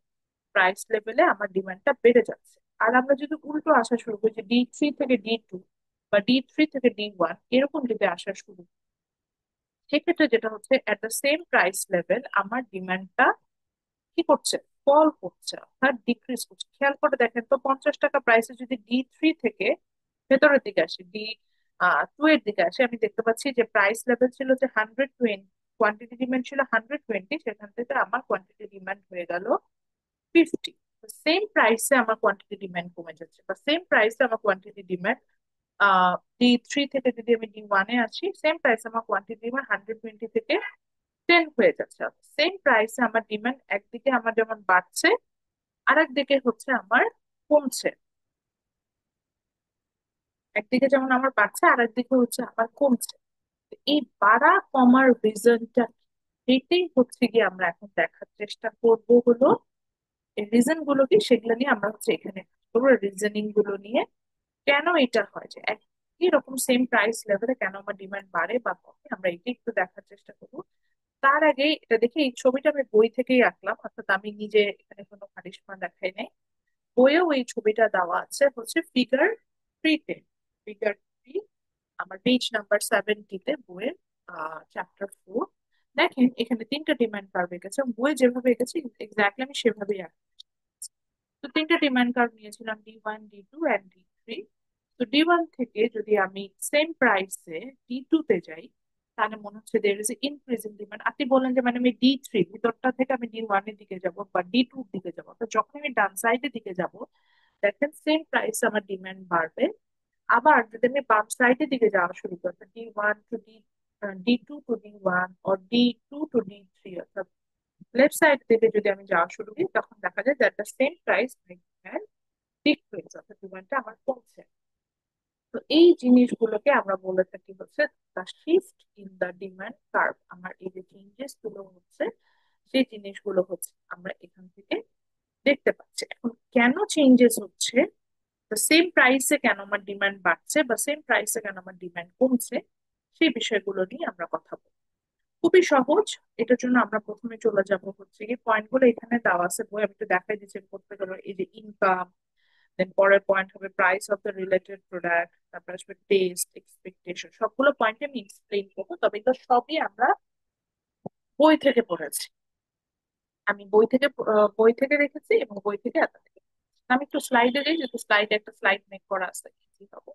প্রাইস লেভেলে আমার ডিমান্ডটা বেড়ে যাচ্ছে। আর আমরা যদি উল্টো আসা শুরু করি, যে D3 থেকে D2 বা D3 থেকে D1 এরকম যদি আসা শুরু করি, সেক্ষেত্রে যেটা হচ্ছে at the same price level আমার ডিমান্ডটা কি করছে, ফল করছে, অর্থাৎ ডিক্রিজ করছে। খেয়াল করে দেখেন তো, 50 টাকা প্রাইসে যদি D3 থেকে ভেতরের দিকে আসে, D2 এর দিকে আসে, আমি দেখতে পাচ্ছি যে প্রাইস লেভেল ছিল যে 120, কোয়ান্টিটি ডিমান্ড ছিল 120, সেখান থেকে আমার কোয়ান্টিটি ডিমান্ড হয়ে গেল 50। সেম প্রাইসে আমার কোয়ান্টিটি ডিমান্ড কমে যাচ্ছে, বা সেম প্রাইসে আমার কোয়ান্টিটি ডিমান্ড D3 থেকে যদি আমি D1 এ আসি, সেম প্রাইসে আমার কোয়ান্টিটি ডিমান্ড 120 থেকে 10 হয়ে যাচ্ছে। সেম প্রাইসে আমার ডিমান্ড একদিকে আমার যেমন বাড়ছে, আর একদিকে হচ্ছে আমার কমছে। একদিকে যেমন আমার বাড়ছে, আর একদিকে হচ্ছে আমার কমছে। তো এই বাড়া কমার রিজনটা, এটাই হচ্ছে কি আমরা এখন দেখার চেষ্টা করব হলো এই রিজন গুলো কি, সেগুলো নিয়ে আমরা হচ্ছে এখানে রিজনিং গুলো নিয়ে কেন এটা হয় যে একই রকম সেম প্রাইস লেভেলে কেন আমার ডিমান্ড বাড়ে বা কমে, আমরা এটা একটু দেখার চেষ্টা করবো। তার আগে এটা দেখে, এই ছবিটা আমি বই থেকেই আঁকলাম, অর্থাৎ আমি নিজে এখানে কোনো কারিশমা দেখাই নাই। বইয়েও এই ছবিটা দেওয়া আছে, হচ্ছে ফিগার 3-তে। ফিগার 3 আমার পেজ নাম্বার 70-তে, বইয়ের চ্যাপ্টার 4। দেখেন এখানে তিনটা ডিমান্ড কার্ভ এঁকেছে, বই যেভাবে এঁকেছে এক্স্যাক্টলি আমি সেভাবেই আঁকি। তো তিনটা ডিমান্ড কার্ভ নিয়েছিলাম, D1, D2 অ্যান্ড D3। তো D1 থেকে যদি আমি সেম প্রাইসে D2 তে যাই, তাহলে মনে হচ্ছে there is increase in demand. আপনি বললেন যে মানে আমি D3 ভিতরটা থেকে আমি D1 এর দিকে যাব বা D2 এর দিকে যাব, তো যখন আমি ডান সাইডের দিকে যাব, দেখেন সেম প্রাইসে আমার ডিমান্ড বাড়বে। আবার যদি আমি বাম সাইডের দিকে যাওয়া শুরু করি, D1 two D2 two D1 or D2 two D3, অর্থাৎ লেফট সাইড থেকে যদি আমি যাওয়া শুরু করি, তখন দেখা যায় that the same price decrease, অর্থাৎ ডিমান্ডটা আমার কমছে। তো এই জিনিসগুলোকে আমরা বলে থাকি হচ্ছে the shift in the demand curve. আমার এই যে চেঞ্জেস গুলো হচ্ছে, সেই জিনিসগুলো হচ্ছে আমরা এখান থেকে দেখতে পাচ্ছি। এখন কেন চেঞ্জেস হচ্ছে, সেম প্রাইসে কেন আমার ডিমান্ড বাড়ছে বা সেম প্রাইসে কেন আমার ডিমান্ড কমছে, সেই বিষয়গুলো নিয়ে আমরা কথা বলবো। খুবই সহজ। এটার জন্য আমরা প্রথমে চলে যাব হচ্ছে কি, পয়েন্ট গুলো এখানে দেওয়া আছে বই, আমি একটু দেখাই দিচ্ছি করতে গেলে। এই যে ইনকাম, দেন পরের পয়েন্ট হবে price of the related product, তারপর আসবে টেস্ট, এক্সপেকটেশন, সবগুলো পয়েন্ট আমি এক্সপ্লেইন করবো। তবে এগুলো সবই আমরা বই থেকে পড়েছি, আমি বই থেকে রেখেছি এবং বই থেকে এত থেকে। আমি একটু স্লাইডে যাই, যেহেতু স্লাইডে একটা স্লাইড মেক করা আছে, ইজি হবে।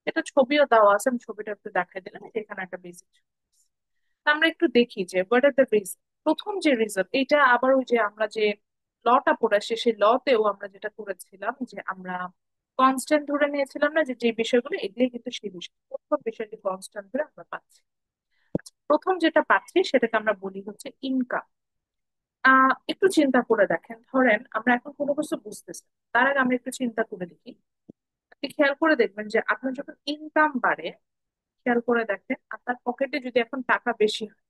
এটা ছবিও দেওয়া আছে, আমি ছবিটা একটু দেখাই দিলাম, এই যে এখানে একটা বেসিক। আমরা একটু দেখি যে হোয়াট আর দ্য রিজন। প্রথম যে রিজন, এটা আবার ওই যে আমরা যে লটা পড়েছি, সেই লতেও আমরা যেটা করেছিলাম যে আমরা কনস্ট্যান্ট ধরে নিয়েছিলাম না, যে যে বিষয়গুলো এগুলি কিন্তু সেই বিষয়, প্রথম বিষয়টি কনস্ট্যান্ট ধরে আমরা পাচ্ছি। আচ্ছা, প্রথম যেটা পাচ্ছি সেটাকে আমরা বলি হচ্ছে ইনকাম। একটু চিন্তা করে দেখেন, ধরেন আমরা এখন কোনো কিছু বুঝতেছি না, তার আগে আমরা একটু চিন্তা করে দেখি। আপনি খেয়াল করে দেখবেন যে আপনার যখন ইনকাম বাড়ে, খেয়াল করে দেখেন আপনার পকেটে যদি এখন টাকা বেশি হয়,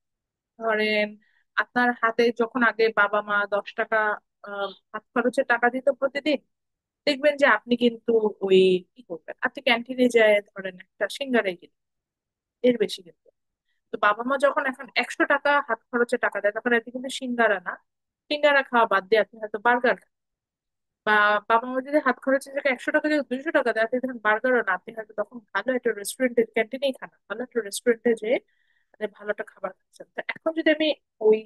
ধরেন আপনার হাতে যখন আগে বাবা মা 10 টাকা হাত খরচের টাকা দিত প্রতিদিন, দেখবেন যে আপনি কিন্তু ওই কি করবেন, আপনি ক্যান্টিনে যায় ধরেন একটা সিঙ্গারাই কিনবেন, এর বেশি কিন্তু। তো বাবা মা যখন এখন 100 টাকা হাত খরচের টাকা দেয়, তখন আপনি কিন্তু সিঙ্গারা না, সিঙ্গারা খাওয়া বাদ দিয়ে আপনি হয়তো বার্গার। বা বাবা মা যদি হাত খরচের জায়গায় 100 টাকা দিয়ে 200 টাকা দেয়, আপনি ধরেন বার্গারও না, আপনি হয়তো তখন ভালো একটা রেস্টুরেন্টে, ক্যান্টিনেই খান, ভালো একটা রেস্টুরেন্টে যে ভালো একটা খাবার খাচ্ছেন। তো এখন যদি আমি ওই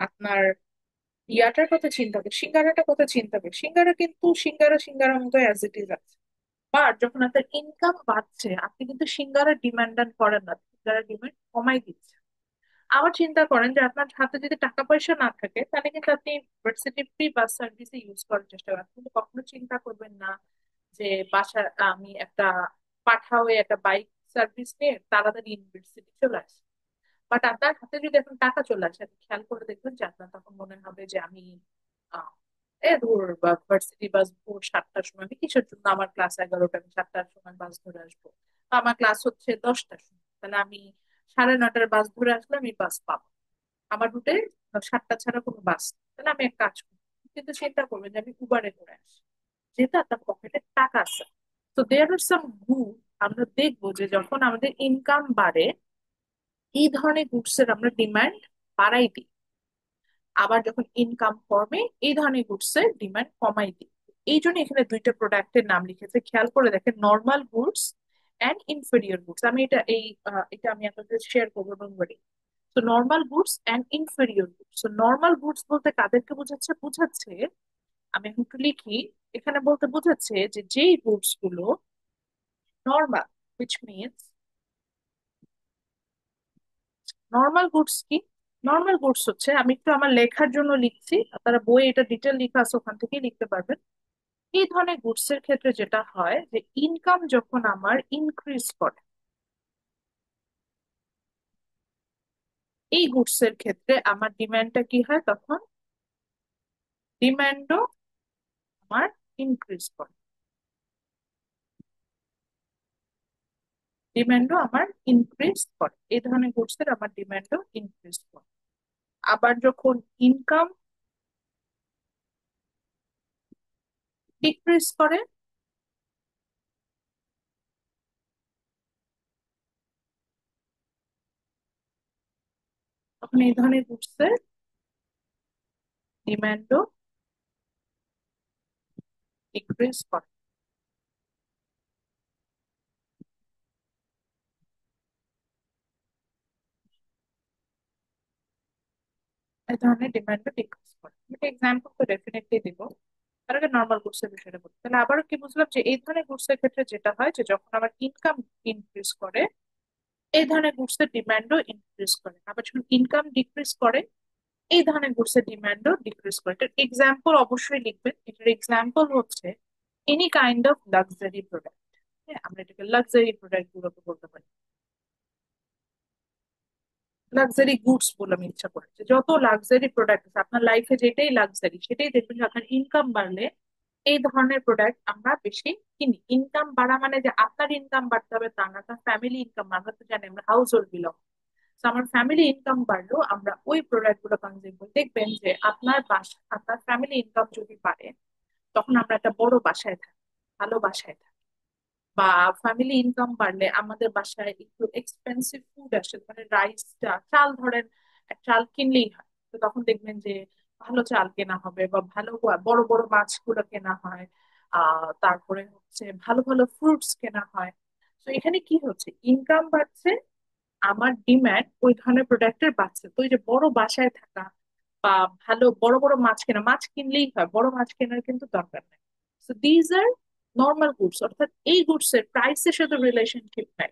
আপনার ইয়াটার কথা চিন্তা করি, সিঙ্গারাটার কথা চিন্তা করি, সিঙ্গারা কিন্তু সিঙ্গারা সিঙ্গারা মতো অ্যাজ ইট ইজ আছে। বাট যখন আপনার ইনকাম বাড়ছে, আপনি কিন্তু সিঙ্গারার ডিমান্ড করেন না, সিঙ্গারার ডিমান্ড কমাই দিচ্ছে। আবার চিন্তা করেন যে আপনার হাতে যদি টাকা পয়সা না থাকে, তাহলে কিন্তু আপনি ইউনিভার্সিটি ফ্রি বাস সার্ভিসে ইউজ করার চেষ্টা করেন, কিন্তু কখনো চিন্তা করবেন না যে বাসা আমি একটা পাঠাও একটা বাইক সার্ভিস নিয়ে তাড়াতাড়ি ইউনিভার্সিটি চলে আসি। বাট আপনার হাতে যদি এখন টাকা চলে আসে, আপনি খেয়াল করে দেখবেন যে আপনার তখন মনে হবে যে আমি আহ ধর ভার্সিটি বাস ভোর 7টার সময়, আমি কিসের জন্য আমার ক্লাস 11টা, আমি 7টার সময় বাস ধরে আসবো। তো আমার ক্লাস হচ্ছে 10টার সময়, তাহলে আমি 9:30টার বাস ধরে আসলে আমি বাস পাবো। আমার রুটে 7টা ছাড়া কোনো বাস নেই। তাহলে আমি এক কাজ করি, কিন্তু চিন্তা করবেন যে আমি উবারে করে আসি, যেহেতু আপনার পকেটে টাকা আছে। তো দেয়ার আর সাম গুড, আমরা দেখবো যে যখন আমাদের ইনকাম বাড়ে এই ধরনের গুডস এর আমরা ডিমান্ড বাড়াই দিই, আবার যখন ইনকাম কমে এই ধরনের গুডস এর ডিমান্ড কমাই দিই। এই জন্য এখানে দুইটা প্রোডাক্টের নাম লিখেছে, খেয়াল করে দেখেন, normal goods and inferior goods. আমি এটা আমি আপনাদের শেয়ার করবো নম্বরে। তো normal goods and inferior goods, তো নর্মাল গুডস বলতে কাদেরকে বোঝাচ্ছে? বোঝাচ্ছে, আমি এখন একটু লিখি, এখানে বলতে বোঝাচ্ছে যে যেই গুডস গুলো normal, which means normal goods কি? নর্মাল গুডস হচ্ছে, আমি একটু আমার লেখার জন্য লিখছি, আপনারা বই এটা ডিটেল লেখা আছে ওখান থেকেই লিখতে পারবেন। এই ধরনের গুডস এর ক্ষেত্রে যেটা হয় যে ইনকাম যখন আমার ইনক্রিজ করে, এই গুডস এর ক্ষেত্রে আমার ডিমান্ডটা কি হয়? তখন ডিমান্ডও আমার ইনক্রিজ করে, ডিমান্ডও আমার ইনক্রিজ করে, এই ধরনের গুডস এর আমার ডিমান্ডও ইনক্রিজ করে। আবার যখন ইনকাম ডিক্রিজ করে, তখন এই ধরনের গুডস এর ডিমান্ডও ডিক্রিজ করে। এই ধরনের ডিমান্ডও ডিক্রিজ করে, এটা এক্সাম্পল তো ডেফিনেটলি দিব। তার আগে নর্মাল গুডস এর বিষয়টা বলি, তাহলে আবারও কি বুঝলাম যে এই ধরনের গুডস এর ক্ষেত্রে যেটা হয় যে যখন আমার ইনকাম ইনক্রিজ করে এই ধরনের গুডস এর ডিমান্ডও ইনক্রিজ করে, আবার যখন ইনকাম ডিক্রিজ করে এই ধরনের গুডস এর ডিমান্ডও ডিক্রিজ করে। এটার এক্সাম্পল অবশ্যই লিখবেন, এটার এক্সাম্পল হচ্ছে any kind of luxury product. হ্যাঁ, আমরা এটাকে লাক্সারি প্রোডাক্ট গুলোকে বলতে পারি, লাক্সারি গুডস বলে আমি ইচ্ছা করেছি। যত লাক্সারি প্রোডাক্ট আছে আপনার লাইফে, যেটাই লাক্সারি সেটাই দেখবেন যে আপনার ইনকাম বাড়লে এই ধরনের প্রোডাক্ট আমরা বেশি কিনি। ইনকাম বাড়া মানে যে আপনার ইনকাম বাড়তে হবে তা না, আপনার ফ্যামিলি ইনকাম, আমরা তো জানি আমরা হাউস হোল্ড বিলং। তো আমার ফ্যামিলি ইনকাম বাড়লেও আমরা ওই প্রোডাক্ট গুলো কনজিউম করি। দেখবেন যে আপনার বাসা, আপনার ফ্যামিলি ইনকাম যদি বাড়ে তখন আমরা একটা বড় বাসায় থাকি, ভালো বাসায় থাকি। বা ফ্যামিলি ইনকাম বাড়লে আমাদের বাসায় একটু এক্সপেন্সিভ ফুড আসে, মানে রাইসটা, চাল ধরেন এক চাল কিনলেই হয়, তো তখন দেখবেন যে ভালো চাল কেনা হবে বা ভালো বড় বড় মাছগুলো কেনা হয়। তারপরে হচ্ছে ভালো ভালো ফ্রুটস কেনা হয়। তো এখানে কি হচ্ছে, ইনকাম বাড়ছে, আমার ডিমান্ড ওই ধরনের প্রোডাক্টের বাড়ছে। তো ওই যে বড় বাসায় থাকা বা ভালো বড় বড় মাছ কেনা, মাছ কিনলেই হয়, বড় মাছ কেনার কিন্তু দরকার নেই। So these are normal goods, অর্থাৎ এই গুডস এর প্রাইসের সাথে রিলেশনশিপ নাই।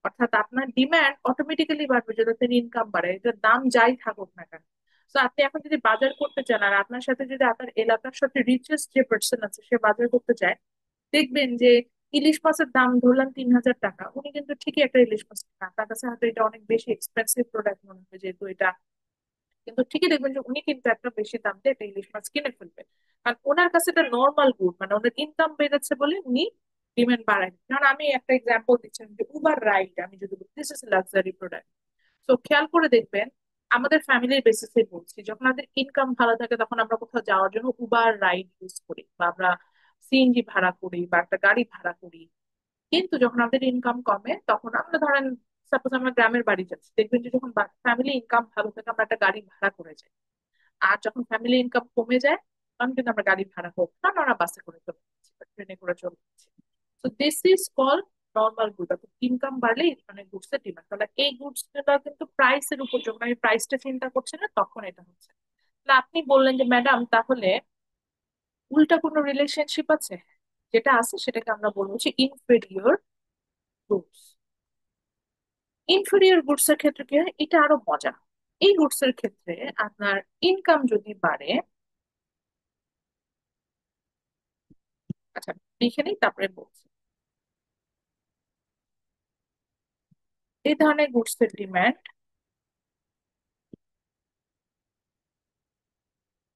অর্থাৎ আপনার ডিমান্ড অটোমেটিক্যালি বাড়বে যদি আপনার ইনকাম বাড়ে, এটার দাম যাই থাকুক না কেন। তো আপনি এখন যদি বাজার করতে চান আর আপনার সাথে যদি আপনার এলাকার সাথে রিচেস্ট যে পার্সন আছে সে বাজার করতে চায়, দেখবেন যে ইলিশ মাছের দাম ধরলাম 3,000 টাকা, উনি কিন্তু ঠিকই একটা ইলিশ মাছ খান, তার কাছে হয়তো এটা অনেক বেশি এক্সপেন্সিভ প্রোডাক্ট মনে হয় যেহেতু এটা, কিন্তু ঠিকই দেখবেন যে উনি কিন্তু একটা বেশি দাম দিয়ে একটা ইলিশ মাছ কিনে ফেলবে। কারণ ওনার কাছে এটা নর্মাল গুড, মানে ওনার ইনকাম বেড়েছে বলে উনি ডিমান্ড বাড়ায়। কারণ আমি একটা এক্সাম্পল দিচ্ছি যে উবার রাইড, আমি যদি বলি দিস ইজ লাক্সারি প্রোডাক্ট। তো খেয়াল করে দেখবেন, আমাদের ফ্যামিলির বেসিসে বলছি, যখন আমাদের ইনকাম ভালো থাকে তখন আমরা কোথাও যাওয়ার জন্য উবার রাইড ইউজ করি বা আমরা সিএনজি ভাড়া করি বা একটা গাড়ি ভাড়া করি। কিন্তু যখন আমাদের ইনকাম কমে তখন আমরা ধরেন, সাপোজ আমরা গ্রামের বাড়ি যাচ্ছি, দেখবেন যে যখন ফ্যামিলি ইনকাম ভালো থাকে আমরা একটা গাড়ি ভাড়া করে যাই। আর যখন ফ্যামিলি ইনকাম কমে যায় তখন কিন্তু আমরা গাড়ি ভাড়া করবো না, আমরা বাসে করে চলে যাচ্ছি বা ট্রেনে করে চলে যাচ্ছি। তো this is called normal good. অর্থাৎ ইনকাম বাড়লে মানে গুডস এর ডিমান্ড, তাহলে এই গুডস টা কিন্তু প্রাইসের উপর, যখন আমি প্রাইসটা চিন্তা করছি না তখন এটা হচ্ছে। তাহলে আপনি বললেন যে ম্যাডাম তাহলে উল্টা কোনো রিলেশনশিপ আছে? যেটা আছে সেটাকে আমরা বলবো হচ্ছে ইনফেরিয়র গুডস। ইনফেরিয়র গুডস এর ক্ষেত্রে কি হয়, এটা আরো মজা। এই গুডস এর ক্ষেত্রে আপনার ইনকাম যদি বাড়ে, আচ্ছা লিখে নিই তারপরে বলছি, এই ধরনের গুডস এর ডিমান্ড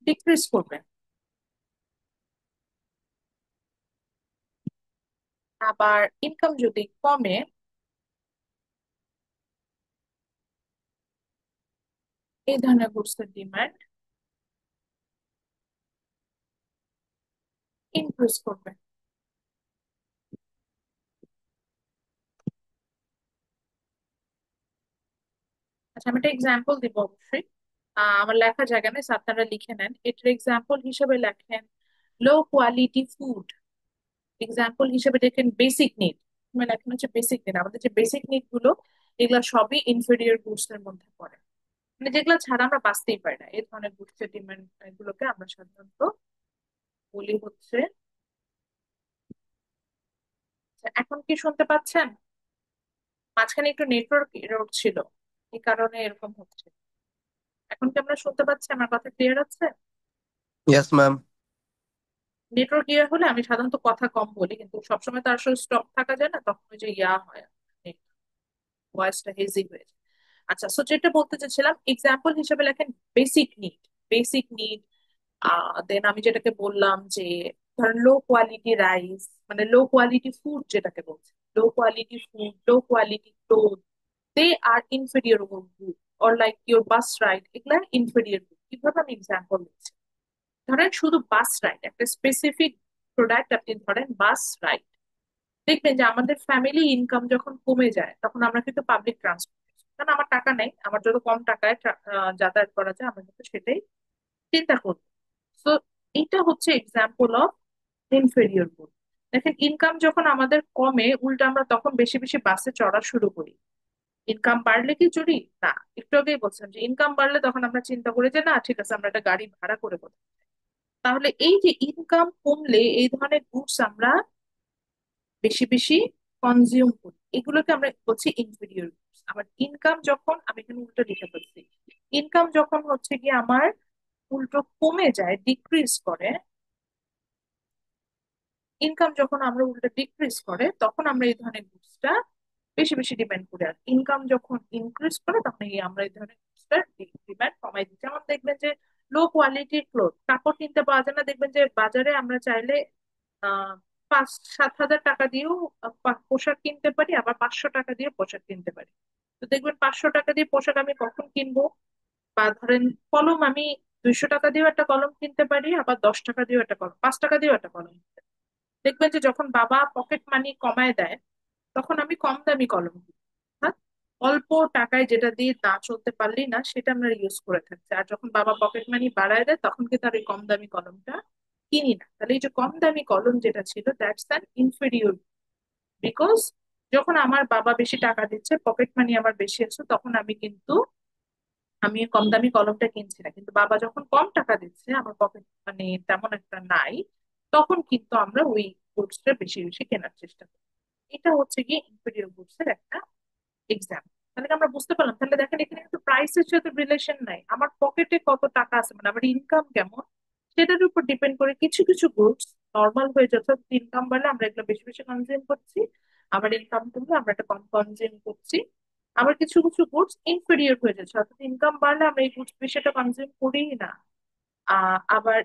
ডিক্রিজ করবে। আবার ইনকাম যদি কমে, এই ধরনের গুডস এর ডিমান্ড ইনক্রিজ করবে। আচ্ছা, আমি একটা এক্সাম্পল দিব অবশ্যই। আমার লেখা জায়গা নেই, আপনারা লিখে নেন। এটার এক্সাম্পল হিসেবে লেখেন লো কোয়ালিটি ফুড। এক্সাম্পল হিসেবে দেখেন বেসিক নিড। মানে লেখেন হচ্ছে বেসিক নিড। আমাদের যে বেসিক নিড গুলো, এগুলো সবই ইনফেরিয়র গুডস এর মধ্যে পড়ে। মানে যেগুলো ছাড়া আমরা বাঁচতেই পারি না, এই ধরনের গুডস এর ডিমান্ড গুলোকে আমরা সাধারণত বলি হচ্ছে। আচ্ছা, এখন কি শুনতে পাচ্ছেন? মাঝখানে একটু নেটওয়ার্ক এরর ছিল, এই কারণে এরকম হচ্ছে। এখন কি আমরা শুনতে পাচ্ছি? আমার কথা ক্লিয়ার আছে? Yes, ma'am. নেটওয়ার্ক ইয়ে হলে আমি সাধারণত কথা কম বলি, কিন্তু সবসময় তো আসলে স্টপ থাকা যায় না, তখন ওই যে হয়, ভয়েসটা হেজি হয়ে যায়। আচ্ছা, সো যেটা বলতে চাচ্ছিলাম, এক্সাম্পল হিসেবে লেখেন basic need. Basic need. Then আমি যেটাকে বললাম যে, ধরেন লো কোয়ালিটি রাইস, মানে লো কোয়ালিটি ফুড যেটাকে বলছে, low quality food, low quality cloth, they are inferior good. Or like your bus ride, এগুলা ইনফেরিয়র গুড। কিভাবে আমি এক্সাম্পল দিচ্ছি, ধরেন শুধু বাস রাইড, একটা স্পেসিফিক প্রোডাক্ট আপনি ধরেন বাস রাইড। দেখবেন যে আমাদের ফ্যামিলি ইনকাম যখন কমে যায়, তখন আমরা কিন্তু পাবলিক ট্রান্সপোর্ট, কারণ আমার টাকা নেই, আমার যত কম টাকায় যাতায়াত করা যায় আমরা কিন্তু সেটাই চিন্তা করি। তো এটা হচ্ছে এক্সাম্পল অফ ইনফেরিয়র গুড। দেখেন, ইনকাম যখন আমাদের কমে, উল্টা আমরা তখন বেশি বেশি বাসে চড়া শুরু করি। ইনকাম বাড়লে কি চড়ি না? একটু আগেই বলছিলাম যে ইনকাম বাড়লে তখন আমরা চিন্তা করি যে না, ঠিক আছে, আমরা একটা গাড়ি ভাড়া করে বলি। তাহলে এই যে ইনকাম কমলে এই ধরনের গুডস আমরা বেশি বেশি কনজিউম করি, এগুলোকে আমরা বলছি ইনফেরিয়র গুডস। আবার ইনকাম যখন, আমি এখানে উল্টো লিখে ফেলছি, ইনকাম যখন হচ্ছে কি আমার উল্টো কমে যায়, ডিক্রিজ করে, ইনকাম যখন আমরা উল্টো ডিক্রিজ করে, তখন আমরা এই ধরনের গুডসটা বেশি বেশি ডিপেন্ড করি। আর ইনকাম যখন ইনক্রিজ করে, তখন আমরা এই ধরনের গুডসটার ডিমান্ড কমাই দিই। যেমন দেখবেন যে লো কোয়ালিটির ক্লোথ, কাপড় কিনতে পাওয়া যায় না, দেখবেন যে বাজারে আমরা চাইলে 5-7 হাজার টাকা দিয়েও পোশাক কিনতে পারি, আবার 500 টাকা দিয়ে পোশাক কিনতে পারি। তো দেখবেন 500 টাকা দিয়ে পোশাক আমি কখন কিনবো? বা ধরেন কলম, আমি 200 টাকা দিয়েও একটা কলম কিনতে পারি, আবার 10 টাকা দিয়েও একটা কলম, 5 টাকা দিয়েও একটা কলম কিনতে পারি। দেখবেন যে যখন বাবা পকেট মানি কমায় দেয়, তখন আমি কম দামি কলম কিনি। হ্যাঁ, অল্প টাকায় যেটা দিয়ে না চলতে পারলেই না, সেটা আমরা ইউজ করে থাকছি। আর যখন বাবা পকেট মানি বাড়ায় দেয়, তখন কিন্তু আর এই কম দামি কলমটা কিনি না। তাহলে এই যে কম দামি কলম যেটা ছিল, দ্যাটস অ্যান ইনফেরিয়র। বিকজ যখন আমার বাবা বেশি টাকা দিচ্ছে, পকেট মানি আমার বেশি আছে, তখন আমি কম দামি কলমটা কিনছি না। কিন্তু বাবা যখন কম টাকা দিচ্ছে, আমার পকেট মানে তেমন একটা নাই, তখন কিন্তু আমরা ওই গুডসটা বেশি বেশি কেনার চেষ্টা করি। এটা হচ্ছে গিয়ে ইনফেরিয়র গুডস এর একটা এক্সাম। তাহলে কি আমরা বুঝতে পারলাম? তাহলে দেখেন, এখানে কিন্তু প্রাইসের সাথে রিলেশন নাই, আমার পকেটে কত টাকা আছে, মানে আমার ইনকাম কেমন, সেটার উপর ডিপেন্ড করে কিছু কিছু গুডস নর্মাল হয়ে যাচ্ছে। ইনকাম বাড়লে আমরা এগুলো বেশি বেশি কনজিউম করছি, আবার ইনকাম কমলে আমরা এটা কম কনজিউম করছি। আবার কিছু কিছু গুডস ইনফেরিয়র হয়ে যাচ্ছে, অর্থাৎ ইনকাম বাড়লে আমরা এই গুডস বেশি এটা কনজিউম করিই না। আবার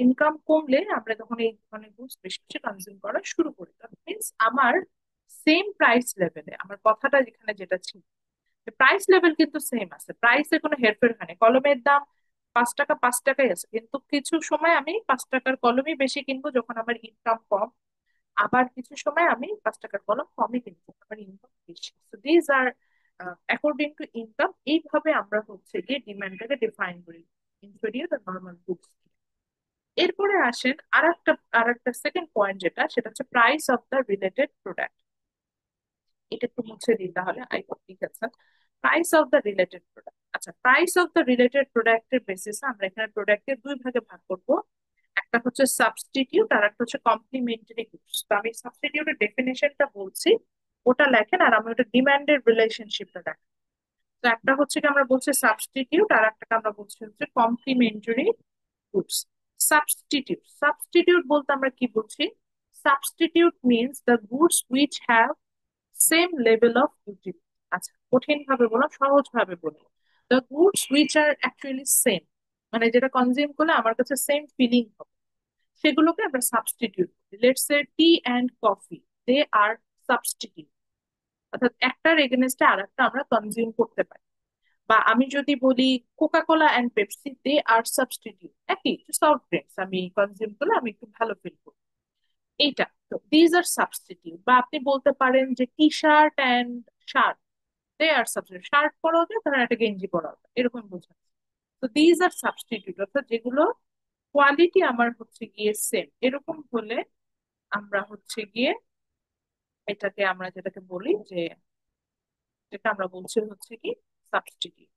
ইনকাম কমলে আমরা তখন এই ধরনের গুডস বেশি বেশি কনজিউম করা শুরু করি। মিনস আমার সেম প্রাইস লেভেলে, আমার কথাটা যেখানে যেটা ছিল, প্রাইস লেভেল কিন্তু সেম আছে, প্রাইসে কোনো হেরফের হয় না। কলমের দাম 5 টাকা 5 টাকাই আছে, কিন্তু কিছু সময় আমি 5 টাকার কলমই বেশি কিনবো যখন আমার ইনকাম কম। আবার কিছু সময় আমি 5 টাকার কলম কমই কিনবো, আমার ইনকাম বেশি। So these are according to income. এইভাবে আমরা হচ্ছে গিয়ে ডিমান্ডটাকে ডিফাইন করি, ইনফেরিয়র আর নর্মাল গুডস। এরপরে আসেন আর একটা সেকেন্ড পয়েন্ট, যেটা সেটা হচ্ছে price of the related product. এটা একটু মুছে দিই তাহলে, ঠিক আছে। Price of the related product. আচ্ছা, প্রাইস অফ দ্য রিলেটেড প্রোডাক্টের বেসিসে আমরা এখানে প্রোডাক্টের দুই ভাগে ভাগ করব। একটা হচ্ছে সাবস্টিটিউট, আর একটা হচ্ছে কমপ্লিমেন্টারি গুডস। তো আমি সাবস্টিটিউটের ডেফিনেশনটা বলছি, ওটা লেখেন, আর আমি ওটা ডিমান্ডের রিলেশনশিপটা দেখেন। তো একটা হচ্ছে কি আমরা বলছি সাবস্টিটিউট, আর একটা আমরা বলছি হচ্ছে কমপ্লিমেন্টারি গুডস। সাবস্টিটিউট বলতে আমরা কি বুঝি? Substitute means the goods which have same level of utility. আচ্ছা, কঠিন ভাবে বললাম, সহজ ভাবে বলি, the goods which are actually same, মানে যেটা কনজিউম করলে আমার কাছে সেম ফিলিং হবে, সেগুলোকে আমরা সাবস্টিটিউট করি। Let's say tea and coffee, they are substitute, অর্থাৎ একটার এগেনস্টে আর একটা আমরা কনজিউম করতে পারি। বা আমি যদি বলি Coca Cola and Pepsi, they are substitute, একই সফট ড্রিঙ্কস আমি কনজিউম করলে আমি একটু ভালো ফিল করি, এইটা তো দিজ আর সাবস্টিটিউট। বা আপনি বলতে পারেন যে T shirt and shirt, they are substitute, shirt পরাও যায় ধরেন একটা গেঞ্জি পরাও যায়, এরকম বোঝায়। তো দিজ আর সাবস্টিটিউট, অর্থাৎ যেগুলো কোয়ালিটি আমার হচ্ছে গিয়ে সেম, এরকম হলে আমরা হচ্ছে গিয়ে এটাকে আমরা যেটাকে বলি যে, যেটা আমরা বলছি হচ্ছে কি সাবস্টিটিউট।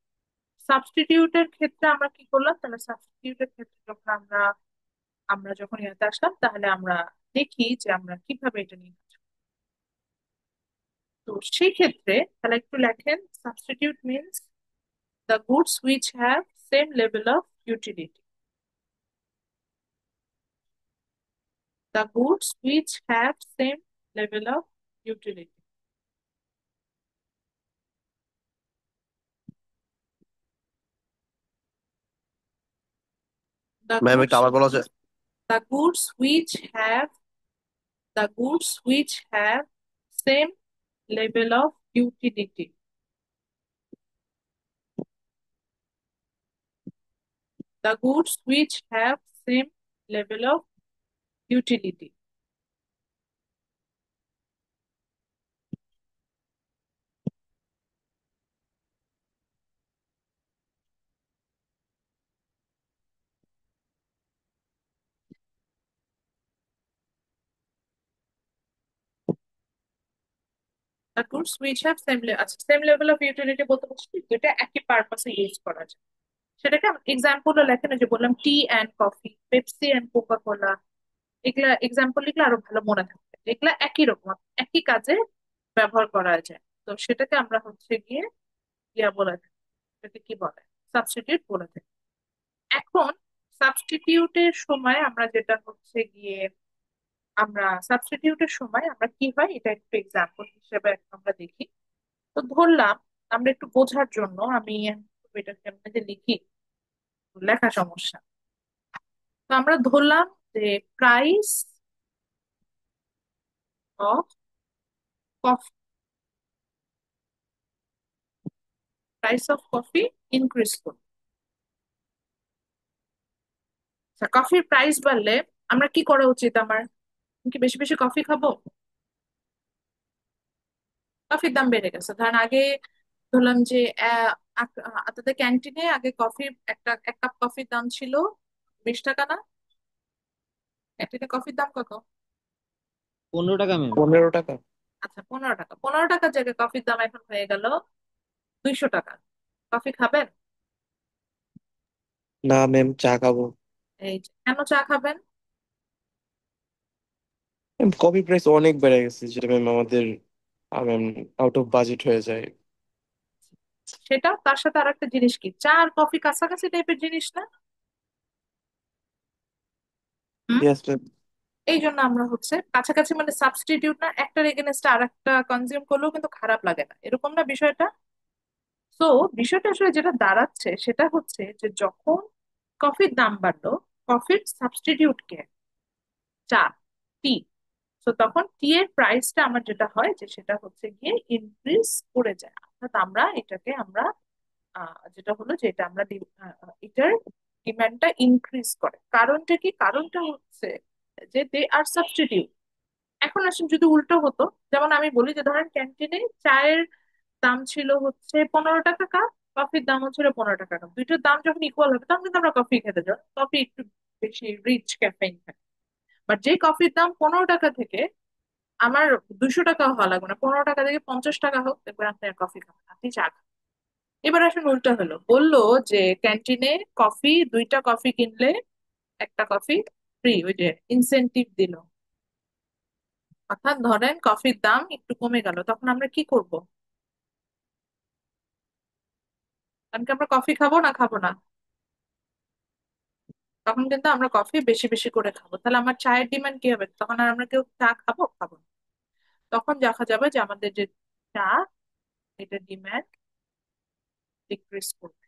সাবস্টিটিউটের ক্ষেত্রে আমরা কি করলাম, তাহলে সাবস্টিটিউটের ক্ষেত্রে যখন আমরা আমরা যখন ইয়াতে আসলাম, তাহলে আমরা দেখি যে আমরা কিভাবে এটা নিয়ে কাজ করব। তো সেই ক্ষেত্রে তাহলে একটু লেখেন, substitute means the goods which have same level of utility. The goods which have same level of utility. The ma'am একটু goods, আবার বলা যায়? the goods which have, the goods which have same level of utility. The goods which have same level of utility. The goods which have same level, আচ্ছা same level of utility বলতে বলছি যেটা একই পারপাসে use করা যায়, সেটাকে এক্সাম্পলও লেখেন। ওই যে বললাম tea and coffee, Pepsi and Coca Cola, এগুলা এক্সাম্পল লিখলে আরো ভালো মনে থাকবে, এগুলা একই রকম, একই কাজে ব্যবহার করা যায়। তো সেটাকে আমরা হচ্ছে গিয়ে ইয়া বলে থাকি, এটাকে কি বলে, সাবস্টিটিউট বলে থাকি। এখন সাবস্টিটিউটের সময় আমরা যেটা হচ্ছে গিয়ে, আমরা সাবস্টিটিউটের সময় আমরা কি হয় এটা একটু এক্সাম্পল হিসেবে আমরা দেখি। তো ধরলাম, আমরা একটু বোঝার জন্য আমি এটাকে আমরা যে লিখি, লেখা সমস্যা। তো আমরা ধরলাম যে price of coffee, price of coffee increase করবে। আচ্ছা, কফির প্রাইস বাড়লে আমরা কি করা উচিত আমার? আমি কি বেশি বেশি কফি খাবো? কফির দাম বেড়ে গেছে, ধরেন আগে ধরলাম যে তাদের ক্যান্টিনে আগে কফি, এক কাপ কফির দাম ছিল 20 টাকা না? ক্যান্টিনে কফির দাম কত? 15 টাকা ম্যাম। 15 টাকা। আচ্ছা 15 টাকা, 15 টাকার জায়গায় কফির দাম এখন হয়ে গেল 200 টাকা। কফি খাবেন? না ম্যাম, চা খাবো। এই যে, কেন চা খাবেন? ম্যাম কফি প্রাইস অনেক বেড়ে গেছে, যেটা ম্যাম আমাদের ম্যাম আউট অফ বাজেট হয়ে যায়। সেটা তার সাথে আর একটা জিনিস কি, চা আর কফি কাছাকাছি টাইপের জিনিস না? হুম। Yes ma'am. এই জন্য আমরা হচ্ছে কাছাকাছি, মানে সাবস্টিটিউট না, একটার এগেনস্টে আর একটা কনজিউম করলেও কিন্তু খারাপ লাগে না, এরকম না বিষয়টা? তো বিষয়টা আসলে যেটা দাঁড়াচ্ছে সেটা হচ্ছে যে যখন কফির দাম বাড়লো, কফির সাবস্টিটিউট কে, চা, টি। তো তখন টি এর প্রাইসটা আমার যেটা হয় যে সেটা হচ্ছে গিয়ে ইনক্রিজ করে যায়, অর্থাৎ আমরা এটাকে আমরা যেটা হলো যে এটা আমরা এটার ডিমান্ডটা ইনক্রিজ করে। কারণটা কি? কারণটা হচ্ছে যে দে আর সাবস্টিটিউট। এখন আসলে যদি উল্টো হতো, যেমন আমি বলি যে ধরেন ক্যান্টিনে চায়ের দাম ছিল হচ্ছে 15 টাকা কাপ, কফির দাম হচ্ছিল 15 টাকা কাপ, দুইটার দাম যখন ইকুয়াল হবে তখন কিন্তু আমরা কফি খেতে যাই, কফি একটু বেশি রিচ ক্যাফেইন থাকে। বাট যে কফির দাম 15 টাকা থেকে আমার 200 টাকা হওয়া লাগবে না, 15 টাকা থেকে 50 টাকা হোক, দেখবেন আপনি আর কফি খাবেন না, আপনি চা খাবেন। এবার আসলে উল্টা হলো, বললো যে ক্যান্টিনে কফি, দুইটা কফি কিনলে একটা কফি ফ্রি, ওই যে ইনসেনটিভ দিল। অর্থাৎ ধরেন কফির দাম একটু কমে গেল, তখন আমরা কি করব? কারণ কি আমরা কফি খাবো না খাবো না? তখন কিন্তু আমরা কফি বেশি বেশি করে খাবো, তাহলে আমার চায়ের ডিমান্ড কি হবে? তখন আর আমরা কেউ চা খাবো খাবো না। তখন দেখা যাবে যে আমাদের যে চা, এটা ডিমান্ড ডিক্রিজ করবে,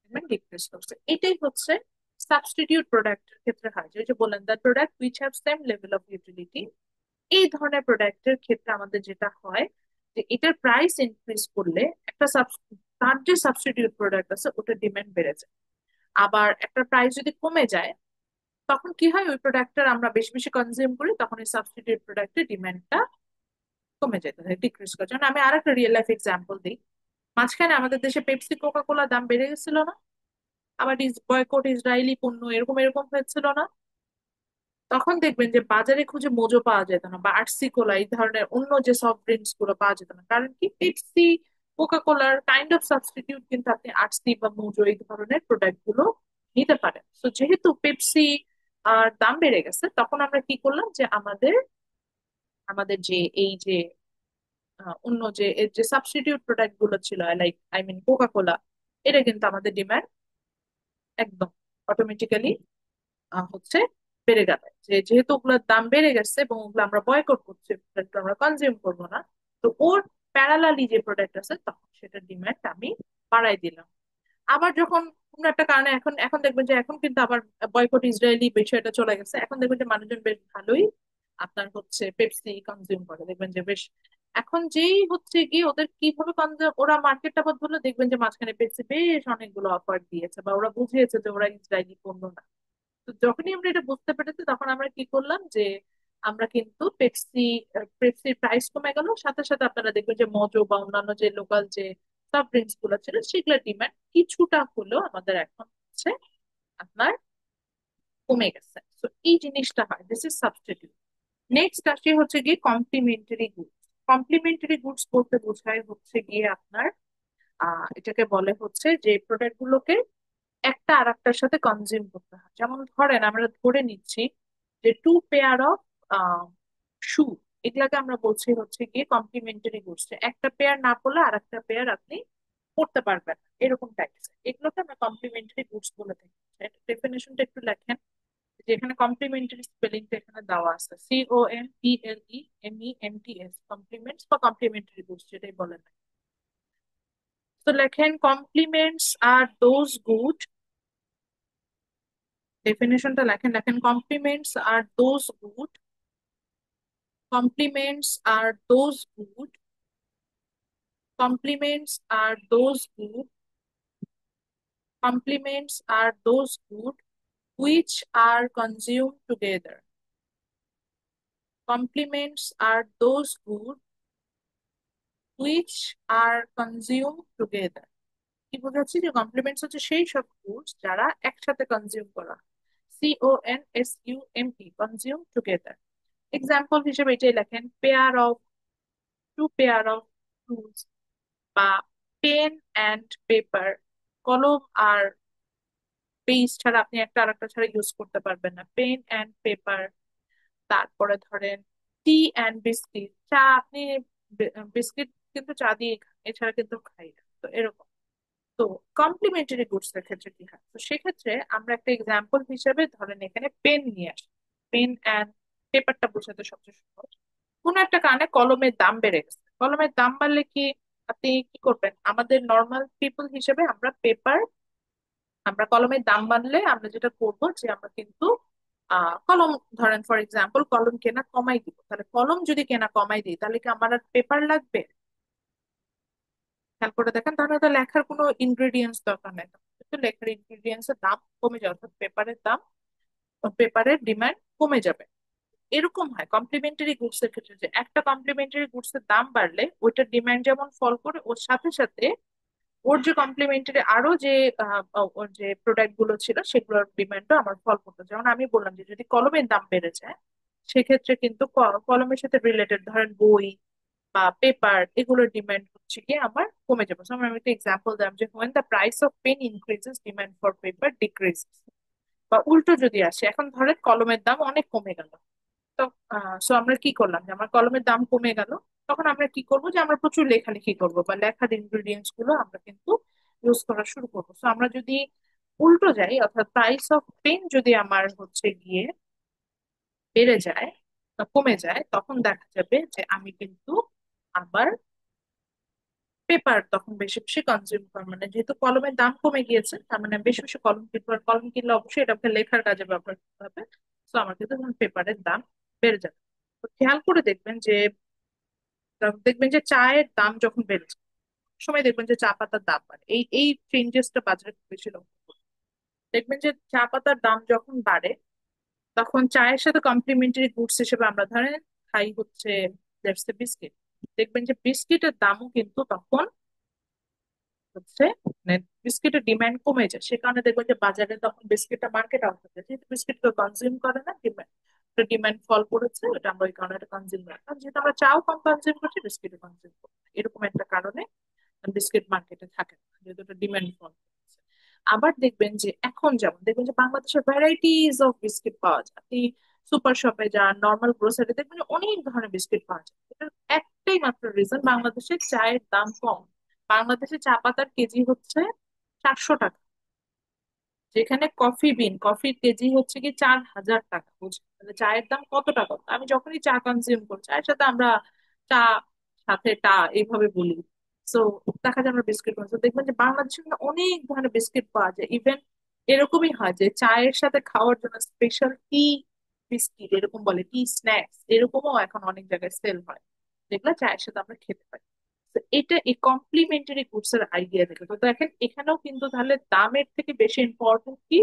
ডিমান্ড ডিক্রিজ করছে। এটাই হচ্ছে সাবস্টিটিউট প্রোডাক্টের ক্ষেত্রে হয়, যে যে বললেন the product which have same level of utility, এই ধরনের প্রোডাক্টের ক্ষেত্রে আমাদের যেটা হয় যে এটার প্রাইস ইনক্রিজ করলে একটা তার যে সাবস্টিটিউট প্রোডাক্ট আছে ওটার ডিমান্ড বেড়ে যায়। আবার একটা প্রাইস যদি কমে যায় তখন কি হয়, ওই প্রোডাক্টটার আমরা বেশি বেশি কনজিউম করি, তখন এই সাবস্টিটিউট প্রোডাক্টের ডিমান্ডটা কমে যায়, ডিক্রিজ করে। যেমন আমি আর একটা রিয়েল লাইফ এক্সাম্পল দিই। মাঝখানে আমাদের দেশে পেপসি কোকা কোলা দাম বেড়ে গেছিল না? আবার বয়কট ইসরায়েলি পণ্য এরকম এরকম হয়েছিল না? তখন দেখবেন যে বাজারে খুঁজে মোজো পাওয়া যেত না, বা আরসি কোলা এই ধরনের অন্য যে সফট ড্রিঙ্কস গুলো পাওয়া যেত না। কারণ কি, পেপসি কোকা কোলার কাইন্ড অফ সাবস্টিটিউট কিন্তু আপনি আরসি বা মোজো এই ধরনের প্রোডাক্ট গুলো নিতে পারেন। তো যেহেতু পেপসি আর দাম বেড়ে গেছে, তখন আমরা কি করলাম যে আমাদের আমাদের যে এই যে অন্য যে এর যে সাবস্টিটিউট প্রোডাক্ট গুলো ছিল, like I mean Coca Cola, এটা কিন্তু আমাদের ডিমান্ড একদম অটোমেটিক্যালি হচ্ছে বেড়ে গেল। যে যেহেতু ওগুলোর দাম বেড়ে গেছে এবং ওগুলো আমরা বয়কট করছি, প্রোডাক্ট আমরা কনজিউম করবো না, তো ওর প্যারালালি যে প্রোডাক্ট আছে তখন সেটার ডিমান্ড আমি বাড়াই দিলাম। আবার যখন কোনো একটা কারণে এখন এখন দেখবেন যে এখন কিন্তু আবার বয়কট ইসরায়েলি বিষয়টা চলে গেছে, এখন দেখবেন যে মানুষজন বেশ ভালোই আপনার হচ্ছে পেপসি কনজিউম করে। দেখবেন যে বেশ এখন যেই হচ্ছে গিয়ে ওদের কিভাবে ওরা মার্কেটটা বদলে, দেখবেন যে মাঝখানে পেপসি বেশ অনেকগুলো অফার দিয়েছে, বা ওরা বুঝিয়েছে যে ওরা ইসরায়েলি পণ্য না। তো যখনই আমরা এটা বুঝতে পেরেছি তখন আমরা কি করলাম যে আমরা কিন্তু পেপসির প্রাইস কমে গেল, সাথে সাথে আপনারা দেখবেন যে মজো বা অন্যান্য যে লোকাল যে সফট ড্রিঙ্কস গুলো ছিল সেগুলোর ডিমান্ড কিছুটা হলেও আমাদের এখন হচ্ছে আপনার কমে গেছে। তো এই জিনিসটা হয়, দিস ইজ সাবস্টিটিউট। নেক্সট আসি হচ্ছে গিয়ে কমপ্লিমেন্টারি গুডস। কমপ্লিমেন্টারি গুডস বলতে বোঝায় হচ্ছে গিয়ে আপনার এটাকে বলে হচ্ছে যে প্রোডাক্ট গুলোকে একটা আর একটার সাথে কনজিউম করতে হয়। যেমন ধরেন আমরা ধরে নিচ্ছি যে টু পেয়ার অফ শু, এগুলাকে আমরা বলছি হচ্ছে গিয়ে কমপ্লিমেন্টারি গুডস। একটা পেয়ার না পড়লে আর একটা পেয়ার আপনি পড়তে পারবেন না, এরকম টাইপস এগুলোকে আমরা কমপ্লিমেন্টারি গুডস বলে থাকি। ডেফিনেশনটা একটু লেখেন, যেখানে কমপ্লিমেন্টারি স্পেলিংটা এখানে দেওয়া আছে, COMPLEMENTS, কমপ্লিমেন্টস বা কমপ্লিমেন্টারি গুডস যেটাই বলেন। তো লেখেন কমপ্লিমেন্টস আর দোজ গুড, ডেফিনেশনটা লেখেন, লেখেন complements are those good, compliments are those good, compliments are those good, compliments are those good which are consumed together. Compliments are those good which are consumed together. কি বোঝাচ্ছি, যে compliments হচ্ছে সেই সব goods যারা একসাথে কনজিউম করা, CONSUME, consume together. Example হিসেবে এটাই লেখেন, pair of, two pair of shoes, বা পেন অ্যান্ড পেপার, কলম আর পেজ ছাড়া আপনি একটা আরেকটা ছাড়া ইউজ করতে পারবেন না, পেন অ্যান্ড পেপার। তারপরে ধরেন টি অ্যান্ড বিস্কিট, চা আপনি বিস্কিট কিন্তু চা দিয়ে খান, এছাড়া কিন্তু খাই না, তো এরকম। তো কমপ্লিমেন্টারি গুডস এর ক্ষেত্রে কি হয়, তো সেক্ষেত্রে আমরা একটা এক্সাম্পল হিসেবে ধরেন এখানে পেন নিয়ে আসি। পেন অ্যান্ড পেপারটা বোঝাতে সবচেয়ে সহজ। কোন একটা কারণে কলমের দাম বেড়ে গেছে, কলমের দাম বাড়লে কি আপনি কি করবেন, আমাদের নর্মাল পিপল হিসেবে আমরা কলমের দাম বাড়লে আমরা যেটা করবো যে আমরা কিন্তু কলম, ধরেন ফর এক্সাম্পল কলম কেনা কমাই দিব। তাহলে কলম যদি কেনা কমাই দিই তাহলে কি আমার আর পেপার লাগবে? খেয়াল করে দেখেন, তাহলে তো লেখার কোনো ইনগ্রেডিয়েন্টস দরকার নেই, কিন্তু লেখার ইনগ্রেডিয়েন্টস এর দাম কমে যাবে, অর্থাৎ পেপারের দাম, পেপারের ডিমান্ড কমে যাবে। এরকম হয় কমপ্লিমেন্টারি গুডস এর ক্ষেত্রে, যে একটা কমপ্লিমেন্টারি গুডস এর দাম বাড়লে ওইটার ডিমান্ড যেমন ফল করে, ওর সাথে সাথে ওর যে কমপ্লিমেন্টারি আরো যে ওর যে প্রোডাক্ট গুলো ছিল সেগুলোর ডিমান্ডও আমার ফল করতো। যেমন আমি বললাম যে যদি কলমের দাম বেড়ে যায় সেক্ষেত্রে কিন্তু কলমের সাথে রিলেটেড ধরেন বই বা পেপার, এগুলোর ডিমান্ড হচ্ছে কি আমার কমে যাবে। So, আমি একটা এক্সাম্পল দিলাম যে when the price of pen increases demand for paper decreases, বা উল্টো যদি আসে, এখন ধরেন কলমের দাম অনেক কমে গেল, তো সো আমরা কি করলাম যে আমার কলমের দাম কমে গেল, তখন আমরা কি করব যে আমরা প্রচুর লেখালেখি করব, বা লেখার ইনগ্রিডিয়েন্টস গুলো আমরা কিন্তু ইউজ করা শুরু করবো। তো আমরা যদি উল্টো যাই, অর্থাৎ প্রাইস অফ পেন যদি আমার হচ্ছে গিয়ে বেড়ে যায় বা কমে যায়, তখন দেখা যাবে যে আমি কিন্তু আবার পেপার তখন বেশি বেশি কনজিউম করে, মানে যেহেতু কলমের দাম কমে গিয়েছে তার মানে বেশি বেশি কলম কিনবো, আর কলম কিনলে অবশ্যই এটাকে লেখার কাজে ব্যবহার করতে হবে। তো আমার কিন্তু তখন পেপারের দাম বেড়ে যাবে। তো খেয়াল করে দেখবেন যে চায়ের দাম যখন বেড়েছে সময় দেখবেন যে চা পাতার দাম বাড়ে, এই এই চেঞ্জেসটা বাজারে খুব বেশি লক্ষ্য করবেন। দেখবেন যে চা পাতার দাম যখন বাড়ে তখন চায়ের সাথে কমপ্লিমেন্টারি গুডস হিসেবে আমরা ধরেন খাই হচ্ছে বিস্কিট। দেখবেন যে বিস্কিটের দামও কিন্তু তখন হচ্ছে মানে বিস্কিটের ডিমান্ড কমে যায়, সে কারণে দেখবেন যে বাজারে তখন বিস্কিটটা মার্কেট আউট হয়ে যায়, যেহেতু বিস্কিট কেউ কনজিউম করে না, ডিমান্ড ডিমান্ড ফল করেছে, ওটা আমরা ওই কারণে কনজিউম করি না। যেহেতু আমরা চাও কম কনজিউম করছি, বিস্কিটও কনজিউম করি না। এরকম একটা কারণে বিস্কিট মার্কেটে থাকে না, যেহেতু এটা ডিমান্ড ফল করেছে। আবার দেখবেন যে এখন যেমন দেখবেন যে বাংলাদেশের ভ্যারাইটিস অফ বিস্কিট পাওয়া যায়, আপনি সুপার শপে যান, নর্মাল গ্রোসারি দেখবেন যে অনেক ধরনের বিস্কিট পাওয়া যায়। এটার একটাই মাত্র রিজন, বাংলাদেশে চায়ের দাম কম। বাংলাদেশে চা পাতার কেজি হচ্ছে 400 টাকা, যেখানে কফির কেজি হচ্ছে কি 4000 টাকা। বুঝলেন তাহলে চায়ের দাম কত টাকা? আমি যখনই চা কনজিউম করি চায়ের সাথে আমরা চা সাথে টা এইভাবে বলি। তো দেখা যায় আমরা বিস্কিট খাচ্ছি। তো দেখবেন যে বাংলাদেশে কিন্তু অনেক ধরনের বিস্কিট পাওয়া যায়। ইভেন এরকমই হয় যে চায়ের সাথে খাওয়ার জন্য স্পেশাল টি বিস্কিট এরকম বলে, টি স্ন্যাক্স এরকমও এখন অনেক জায়গায় সেল হয়, যেগুলো চায়ের সাথে আমরা খেতে পারি। তো এটা এই কমপ্লিমেন্টারি গুডস এর আইডিয়া থেকে তো দেখেন এখানেও কিন্তু তাহলে দামের থেকে বেশি ইম্পর্টেন্ট কি,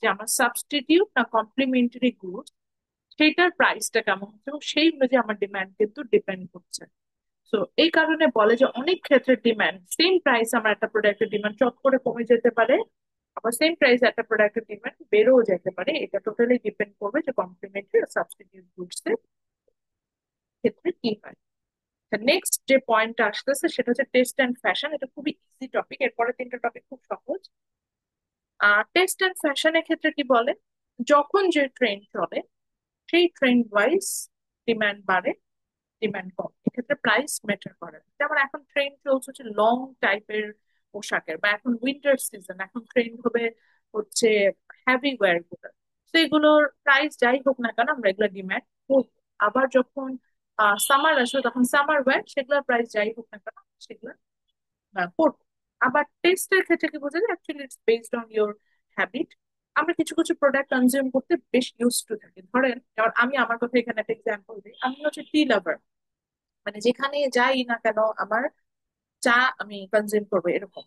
যে আমার সাবস্টিটিউট না কমপ্লিমেন্টারি গুডস, সেইটার প্রাইসটা কেমন হচ্ছে এবং সেই অনুযায়ী আমার ডিমান্ড কিন্তু ডিপেন্ড করছে। তো এই কারণে বলে যে অনেক ক্ষেত্রে ডিমান্ড সেম প্রাইস, আমার একটা প্রোডাক্টের ডিমান্ড চট করে কমে যেতে পারে, আবার সেম প্রাইস একটা প্রোডাক্টের ডিমান্ড বেড়েও যেতে পারে। এটা টোটালি ডিপেন্ড করবে যে কমপ্লিমেন্টারি আর সাবস্টিটিউট গুডস এর ক্ষেত্রে কি হয়। নেক্সট যে পয়েন্টটা আসতেছে সেটা হচ্ছে টেস্ট অ্যান্ড ফ্যাশন। এটা খুবই ইজি টপিক, এরপরে তিনটা টপিক খুব সহজ। টেস্ট অ্যান্ড ফ্যাশনের ক্ষেত্রে কি বলে, যখন যে ট্রেন্ড চলে সেই ট্রেন্ড ওয়াইজ ডিমান্ড বাড়ে, ডিমান্ড কম, এক্ষেত্রে প্রাইস ম্যাটার করে না। যেমন এখন ট্রেন্ড চলছে হচ্ছে লং টাইপের পোশাকের, বা এখন উইন্টার সিজন, এখন ট্রেন্ড হবে হচ্ছে হ্যাভি ওয়্যার গুলো। তো এগুলোর প্রাইস যাই হোক না কেন আমরা এগুলো ডিমান্ড করবো। আবার যখন সামার আসবে তখন সামার ওয়্যার, সেগুলোর প্রাইস যাই হোক না কেন সেগুলো করবো। আবার টেস্টের ক্ষেত্রে কি বোঝা যায়, actually it's based on your habit. আমরা কিছু কিছু প্রোডাক্ট কনজিউম করতে বেশ ইউজ টু থাকি। ধরেন যেমন আমি আমার কথা এখানে একটা এক্সাম্পল দিই, আমি হচ্ছে টি লাভার, মানে যেখানে যাই না কেন আমার চা আমি কনজিউম করবো এরকম।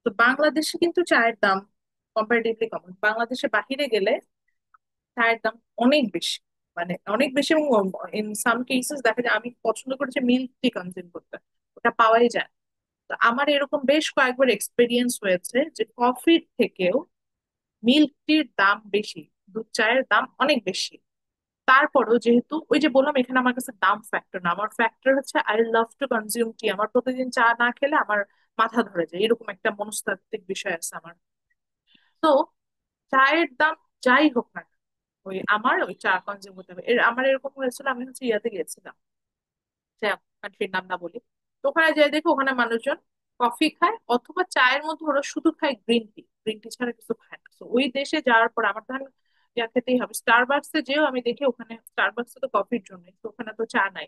তো বাংলাদেশে কিন্তু চায়ের দাম কম্পারেটিভলি কম, বাংলাদেশে বাহিরে গেলে চায়ের দাম অনেক বেশি, মানে অনেক বেশি। এবং ইন সাম কেসেস দেখা যায় আমি পছন্দ করেছি মিল্ক টি কনজিউম করতে, ওটা পাওয়াই যায় না। তো আমার এরকম বেশ কয়েকবার এক্সপিরিয়েন্স হয়েছে যে কফির থেকেও মিল্ক টির দাম বেশি, দুধ চায়ের দাম অনেক বেশি। তারপরও যেহেতু ওই যে বললাম এখানে আমার কাছে দাম ফ্যাক্টর না, আমার ফ্যাক্টর হচ্ছে আই লাভ টু কনজিউম টি, আমার প্রতিদিন চা না খেলে আমার মাথা ধরে যায়, এরকম একটা মনস্তাত্ত্বিক বিষয় আছে আমার। তো চায়ের দাম যাই হোক না কেন, ওই আমার ওই চা কনজিউম করতে হবে। আমার এরকম হয়েছিল, আমি হচ্ছে ইয়াতে গিয়েছিলাম, কান্ট্রির নাম না বলি। তো ওখানে যাই দেখো ওখানে মানুষজন কফি খায় অথবা চায়ের মধ্যে ওরা শুধু খায় গ্রিন টি, গ্রিন টি ছাড়া কিছু খায় না। তো ওই দেশে যাওয়ার পর আমার তখন ইয়া খেতেই হবে। স্টারবাকসে যেও আমি দেখি ওখানে স্টারবাকসে তো কফির জন্য, তো ওখানে তো চা নাই।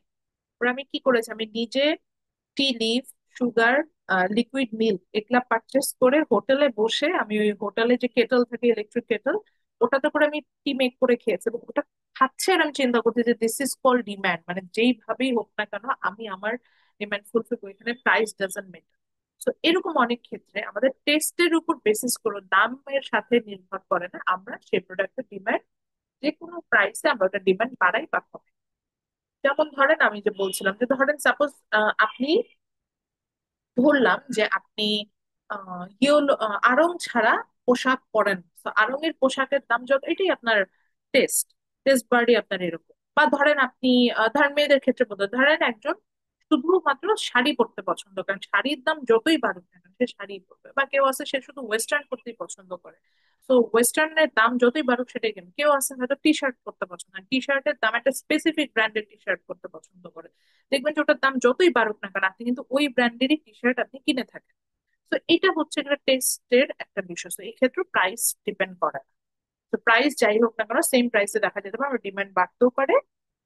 ওরা আমি কি করেছি, আমি নিজে টি লিভ, সুগার, লিকুইড মিল্ক এগুলা পারচেস করে হোটেলে বসে আমি ওই হোটেলে যে কেটল থাকে ইলেকট্রিক কেটল, ওটাতে করে আমি টি মেক করে খেয়েছি। এবং ওটা খাচ্ছে আর আমি চিন্তা করছি যে দিস ইজ কল ডিম্যান্ড, মানে যেইভাবেই হোক না কেন আমি আমার ডিম্যান্ড ফুলফিল করি, এখানে প্রাইস ডাজন্ট ম্যাটার। তো এরকম অনেক ক্ষেত্রে আমাদের টেস্টের উপর বেসিস করে, দামের সাথে নির্ভর করে না, আমরা সেই প্রোডাক্টের ডিমান্ড যে কোনো প্রাইসে আমরা ওটা ডিমান্ড বাড়াই বা কমাই। যেমন ধরেন আমি যে বলছিলাম যে ধরেন সাপোজ আপনি ধরলাম যে আপনি ইয়েলো আড়ং ছাড়া পোশাক পরেন, তো আড়ং এর পোশাকের দাম যত, এটাই আপনার টেস্ট টেস্ট বাড়ি আপনার এরকম। বা ধরেন আপনি ধরেন মেয়েদের ক্ষেত্রে বলতে ধরেন একজন শুধুমাত্র শাড়ি পরতে পছন্দ করেন, শাড়ির দাম যতই বাড়ুক না কেন সে শাড়ি পরবে। বা কেউ আছে সে শুধু ওয়েস্টার্ন পরতেই পছন্দ করে, তো ওয়েস্টার্নের দাম যতই বাড়ুক সেটাই কেন। কেউ আছে হয়তো টি শার্ট পরতে পছন্দ করে, টি শার্টের দাম একটা স্পেসিফিক ব্র্যান্ডের টি শার্ট পরতে পছন্দ করে, দেখবেন যে ওটার দাম যতই বাড়ুক না কারণ আপনি কিন্তু ওই ব্র্যান্ডেরই টি শার্ট আপনি কিনে থাকেন। তো এটা হচ্ছে একটা টেস্টের একটা বিষয়, তো এই ক্ষেত্রে প্রাইস ডিপেন্ড করে না। তো প্রাইস যাই হোক না কেন সেম প্রাইসে দেখা যেতে পারে ডিমান্ড বাড়তেও পারে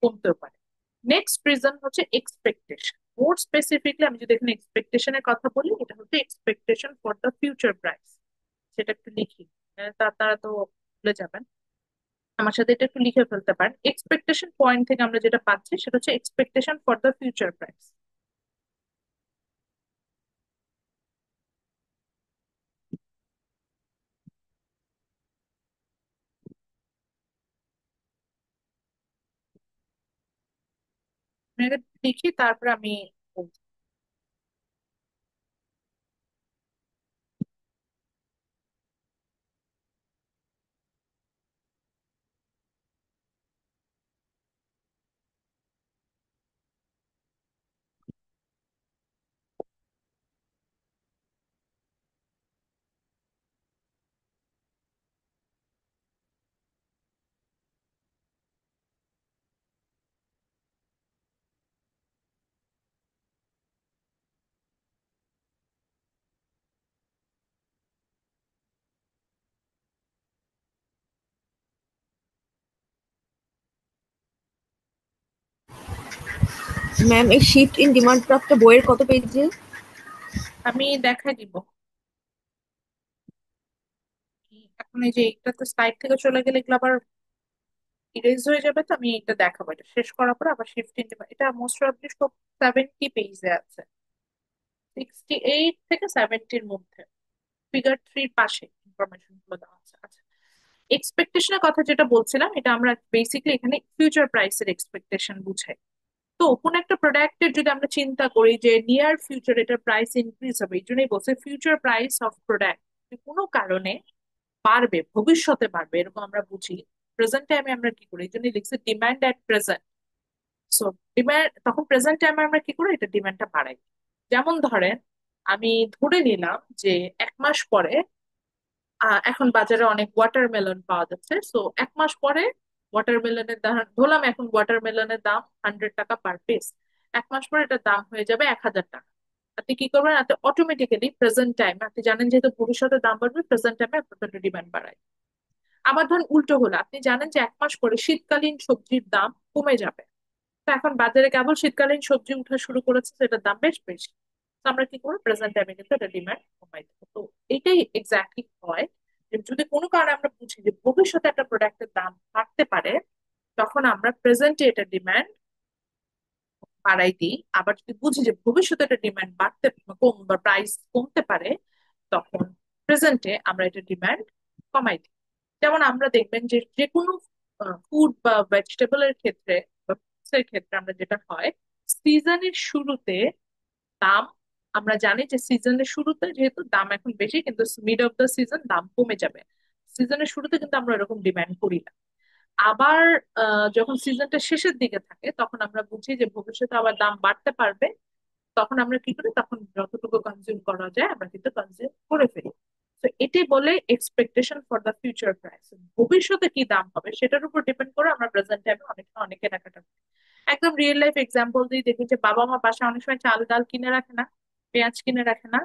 কমতেও পারে। নেক্সট রিজন হচ্ছে এক্সপেকটেশন। মোর স্পেসিফিকলি আমি যদি এখানে এক্সপেকটেশনের কথা বলি, এটা হচ্ছে expectation for the future price. সেটা একটু লিখি, তারা তো ভুলে যাবেন। আমার সাথে এটা একটু লিখে ফেলতে পারেন। এক্সপেকটেশন পয়েন্ট থেকে আমরা যেটা পাচ্ছি সেটা হচ্ছে expectation for the future price. লিখি, তারপরে আমি বলছি। ম্যাম, এই শিফট ইন ডিমান্ড প্রাপ্ত বইয়ের কত পেজে? আমি দেখাই দিব। এখন এই যে এটা তো স্লাইড থেকে চলে গেলে এগুলো আবার ইরেজ হয়ে যাবে, তো আমি এটা দেখাবো। এটা শেষ করার পর আবার শিফট ইন, এটা মোস্ট প্রবাবলি সব 70 পেজে আছে, 68 থেকে 70-র মধ্যে। ফিগার 3 পাশে ইনফরমেশন গুলো দেওয়া আছে। আচ্ছা, এক্সপেকটেশনের কথা যেটা বলছিলাম, এটা আমরা বেসিক্যালি এখানে ফিউচার প্রাইসের এক্সপেকটেশন বুঝাই। তো কোন একটা প্রোডাক্টের যদি আমরা চিন্তা করি যে নিয়ার ফিউচার এটার প্রাইস ইনক্রিজ হবে, এই জন্যই বলছে ফিউচার প্রাইস অফ প্রোডাক্ট কোনো কারণে বাড়বে, ভবিষ্যতে বাড়বে, এরকম আমরা বুঝি। প্রেজেন্ট টাইমে আমরা কি করি, এই জন্য লিখছে demand at present. So demand, তখন প্রেজেন্ট টাইমে আমরা কি করি, এটা ডিমান্ডটা বাড়াই। যেমন ধরেন, আমি ধরে নিলাম যে 1 মাস পরে এখন বাজারে অনেক ওয়াটারমেলন পাওয়া যাচ্ছে। সো 1 মাস পরে ওয়াটারমেলনের দাম ধরলাম, এখন ওয়াটারমেলনের দাম 100 টাকা পার পিস। 1 মাস পরে এটার দাম হয়ে যাবে 1000 টাকা। আপনি কি করবেন, আপনি অটোমেটিক্যালি প্রেজেন্ট টাইম, আপনি জানেন যেহেতু ভবিষ্যতে দাম বাড়বে, প্রেজেন্ট টাইমে আপনার ডিমান্ড বাড়ায়। আবার ধরুন উল্টো হলো, আপনি জানেন যে 1 মাস পরে শীতকালীন সবজির দাম কমে যাবে। তো এখন বাজারে কেবল শীতকালীন সবজি উঠা শুরু করেছে, সেটার দাম বেশ বেশি। তো আমরা কি করবো, প্রেজেন্ট টাইমে কিন্তু এটা ডিমান্ড কমাই দেবো। তো এটাই এক্স্যাক্টলি হয় যে যদি কোনো কারণে আমরা বুঝি যে ভবিষ্যতে একটা প্রোডাক্টের দাম বাড়তে পারে, তখন আমরা প্রেজেন্টে এটা ডিমান্ড বাড়াই দিই। আবার যদি বুঝি যে ভবিষ্যতে এটা ডিমান্ড বাড়তে কম বা প্রাইস কমতে পারে, তখন প্রেজেন্টে আমরা এটা ডিমান্ড কমাই দিই। যেমন আমরা দেখবেন যে যে কোনো ফুড বা ভেজিটেবলের ক্ষেত্রে বা fruits এর ক্ষেত্রে আমরা যেটা হয়, সিজনের শুরুতে দাম, আমরা জানি যে সিজনের শুরুতে যেহেতু দাম এখন বেশি, কিন্তু মিড অফ দ্য সিজন দাম কমে যাবে। সিজনের শুরুতে কিন্তু আমরা এরকম ডিমান্ড করি না। আবার যখন সিজনটা শেষের দিকে থাকে, তখন আমরা বুঝি যে ভবিষ্যতে আবার দাম বাড়তে পারবে। তখন আমরা কি করি, তখন যতটুকু কনজিউম করা যায় আমরা কিন্তু কনজিউম করে ফেলি। তো এটাই বলে expectation for the future price. ভবিষ্যতে কি দাম হবে সেটার উপর ডিপেন্ড করে আমরা প্রেজেন্ট টাইমে অনেক কেনাকাটা করি। একদম রিয়েল লাইফ এক্সাম্পল দিয়ে দেখি যে বাবা মা বাসায় অনেক সময় চাল ডাল কিনে রাখে না, পেঁয়াজ কিনে রাখে না।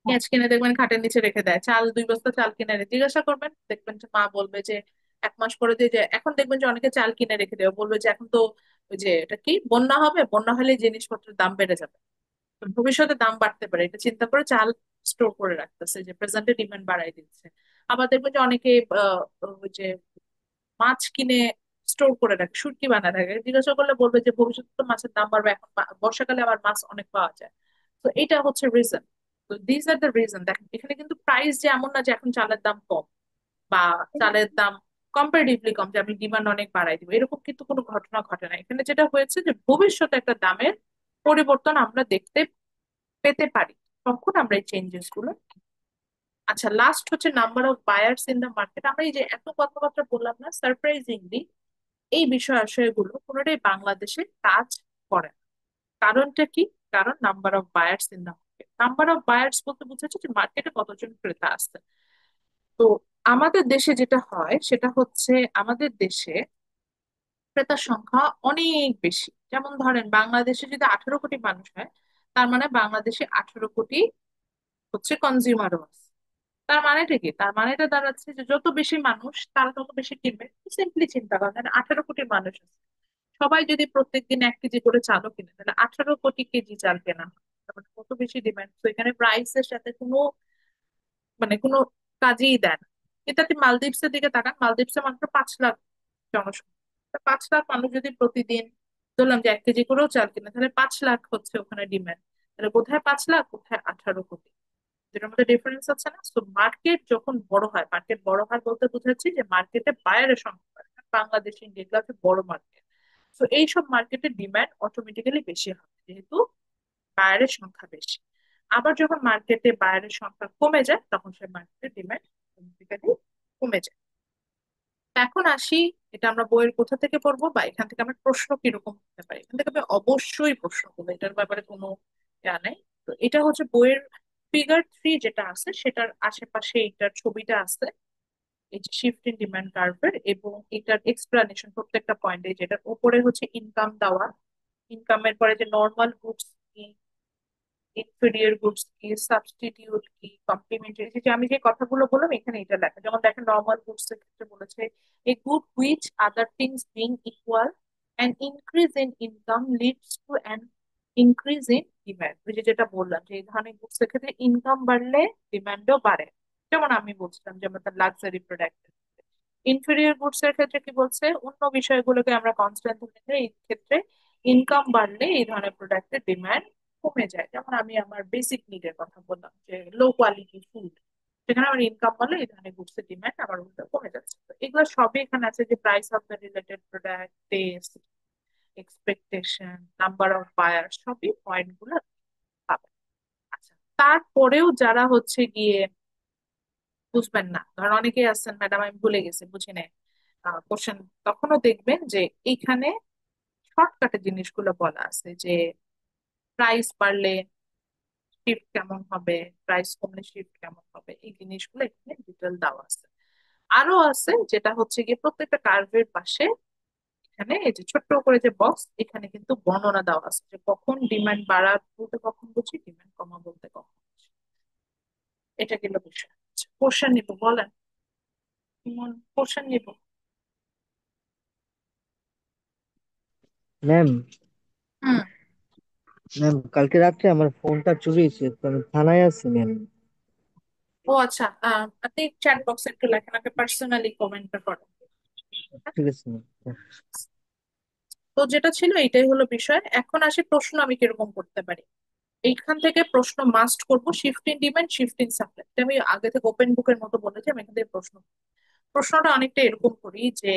পেঁয়াজ কিনে দেখবেন খাটের নিচে রেখে দেয়, চাল 2 বস্তা চাল কিনে রেখে, জিজ্ঞাসা করবেন দেখবেন যে মা বলবে যে 1 মাস পরে দিয়ে যে, এখন দেখবেন যে অনেকে চাল কিনে রেখে দেবে, বলবে যে এখন তো ওই যে এটা কি বন্যা হবে, বন্যা হলে জিনিসপত্রের দাম বেড়ে যাবে, ভবিষ্যতে দাম বাড়তে পারে, এটা চিন্তা করে চাল স্টোর করে রাখতেছে, যে প্রেজেন্টে ডিমান্ড বাড়াই দিচ্ছে। আবার দেখবেন যে অনেকে ওই যে মাছ কিনে স্টোর করে রাখে, শুটকি বানায় রাখে, জিজ্ঞাসা করলে বলবে যে ভবিষ্যতে তো মাছের দাম বাড়বে, এখন বর্ষাকালে আবার মাছ অনেক পাওয়া যায়। তো এটা হচ্ছে রিজন। তো দিস আর দ্য রিজন। দেখেন এখানে কিন্তু প্রাইস যে এমন না যে এখন চালের দাম কম বা চালের দাম কম্পারেটিভলি কম, যে আমি ডিমান্ড অনেক বাড়াই দিব, এরকম কিন্তু কোনো ঘটনা ঘটে না। এখানে যেটা হয়েছে যে ভবিষ্যতে একটা দামের পরিবর্তন আমরা দেখতে পেতে পারি, তখন আমরা এই চেঞ্জেস গুলো। আচ্ছা, লাস্ট হচ্ছে number of buyers in the market. আমরা এই যে এত কথাবার্তা বললাম না, সারপ্রাইজিংলি এই বিষয় আশয়গুলো কোনোটাই বাংলাদেশে কাজ করে না। কারণটা কি? কারণ number of buyers in the market, number of buyers বলতে বোঝাচ্ছে যে মার্কেটে কতজন ক্রেতা আছে। তো আমাদের দেশে যেটা হয় সেটা হচ্ছে, আমাদের দেশে ক্রেতার সংখ্যা অনেক বেশি। যেমন ধরেন বাংলাদেশে যদি 18 কোটি মানুষ হয়, তার মানে বাংলাদেশে 18 কোটি হচ্ছে কনজিউমারও আছে। তার মানেটা কি? তার মানেটা দাঁড়াচ্ছে যে যত বেশি মানুষ তারা তত বেশি কিনবে। সিম্পলি চিন্তা করেন, 18 কোটি মানুষ আছে, সবাই যদি প্রত্যেকদিন 1 কেজি করে চালও কিনে, তাহলে 18 কোটি কেজি চাল কেনা হয়। তার মানে কত বেশি ডিমান্ড। তো এখানে প্রাইসের সাথে কোনো কাজেই দেয় না। কিন্তু আপনি মালদ্বীপসের দিকে তাকান, মালদ্বীপসে মাত্র 5 লাখ জনসংখ্যা। তা 5 লাখ মানুষ যদি প্রতিদিন ধরলাম যে 1 কেজি করেও চাল কিনে, তাহলে 5 লাখ হচ্ছে ওখানে ডিমান্ড। তাহলে কোথায় 5 লাখ, কোথায় 18 কোটি, যেটার মধ্যে ডিফারেন্স আছে না? তো মার্কেট যখন বড় হয়, মার্কেট বড় হয় বলতে বুঝাচ্ছি যে মার্কেটে বায়ারের সংখ্যা বাড়ে। বাংলাদেশ, ইন্ডিয়া এগুলো হচ্ছে বড় মার্কেট। তো এইসব মার্কেটের ডিমান্ড অটোমেটিক্যালি বেশি হয়, যেহেতু বায়ারের সংখ্যা বেশি। আবার যখন মার্কেটে বায়ারের সংখ্যা কমে যায়, তখন সেই মার্কেটের ডিমান্ড অটোমেটিক্যালি কমে যায়। এখন আসি, এটা আমরা বইয়ের কোথা থেকে পড়বো বা এখান থেকে আমরা প্রশ্ন কিরকম হতে পারি। এখান থেকে আমি অবশ্যই প্রশ্ন করবো, এটার ব্যাপারে কোনো ইয়া নেই। তো এটা হচ্ছে বইয়ের ফিগার 3 যেটা আছে, সেটার আশেপাশে এটার ছবিটা আছে, এই যে শিফট ইন ডিমান্ড কার্ভের, এবং এটার এক্সপ্লানেশন প্রত্যেকটা পয়েন্টে, যেটার উপরে হচ্ছে ইনকাম দেওয়া, ইনকামের পরে যে নর্মাল গুডস কি, ইনফেরিয়র গুডস কি, সাবস্টিটিউট কি, কমপ্লিমেন্টারি, যে আমি যে কথাগুলো বললাম এখানে এটা লেখা। যেমন দেখেন, নর্মাল গুডস এর ক্ষেত্রে বলেছে a good which other things being equal an increase in income leads to an increase in demand. ওই যে যেটা বললাম যে এই ধরনের গুডস এর ক্ষেত্রে ইনকাম বাড়লে ডিমান্ডও বাড়ে। যেমন আমি বলছিলাম যে আমাদের লাক্সারি প্রোডাক্ট। ইনফেরিয়র গুডস এর ক্ষেত্রে কি বলছে, অন্য বিষয়গুলোকে আমরা কনস্ট্যান্ট ধরে নিলে এই ক্ষেত্রে ইনকাম বাড়লে এই ধরনের প্রোডাক্টের ডিমান্ড কমে যায়। যেমন আমি আমার বেসিক নিডের কথা বললাম, যে লো কোয়ালিটি ফুড, সেখানে আমার ইনকাম বাড়লে এই ধরনের গুডস এর ডিমান্ড আমার মধ্যে কমে যাচ্ছে। তো এগুলো সবই এখানে আছে, যে price of the related product, taste, expectation, number of buyer, সবই পয়েন্ট গুলো পাবেন। আচ্ছা, তারপরেও যারা হচ্ছে গিয়ে বুঝবেন না, ধর অনেকেই আছেন ম্যাডাম আমি ভুলে গেছি, বুঝি নাই কোশ্চেন, তখনও দেখবেন যে এইখানে শর্টকাটে জিনিসগুলো বলা আছে, যে প্রাইস বাড়লে শিফট কেমন হবে, প্রাইস কমলে শিফট কেমন হবে, এই জিনিসগুলো এখানে ডিটেল দেওয়া আছে। আরো আছে, যেটা হচ্ছে গিয়ে প্রত্যেকটা কার্ভের পাশে এখানে এই যে ছোট্ট করে যে বক্স, এখানে কিন্তু বর্ণনা দেওয়া আছে, যে কখন ডিমান্ড বাড়া বলতে কখন বুঝি, ডিমান্ড কমা বলতে কখন বুঝি। এটা গেল বিষয়। কোশ্চেন নিব, বলেন কোশ্চেন নিব। ম্যাম, হুম। ম্যাম কালকে রাত্রে আমার ফোনটা চুরি হয়েছে, তো আমি থানায় আছি ম্যাম। ও আচ্ছা, আপনি চ্যাট বক্সে একটু লেখেন, আপনি পার্সোনালি কমেন্টটা করেন। ঠিক আছে ম্যাম। তো যেটা ছিল এটাই হলো বিষয়। এখন আসি প্রশ্ন আমি কিরকম করতে পারি। এইখান থেকে প্রশ্ন মাস্ট করব, shift in demand, shift in supply. আমি আগে থেকে ওপেন বুকের মতো বলেছি, আমি এখান থেকে প্রশ্নটা অনেকটা এরকম করি যে,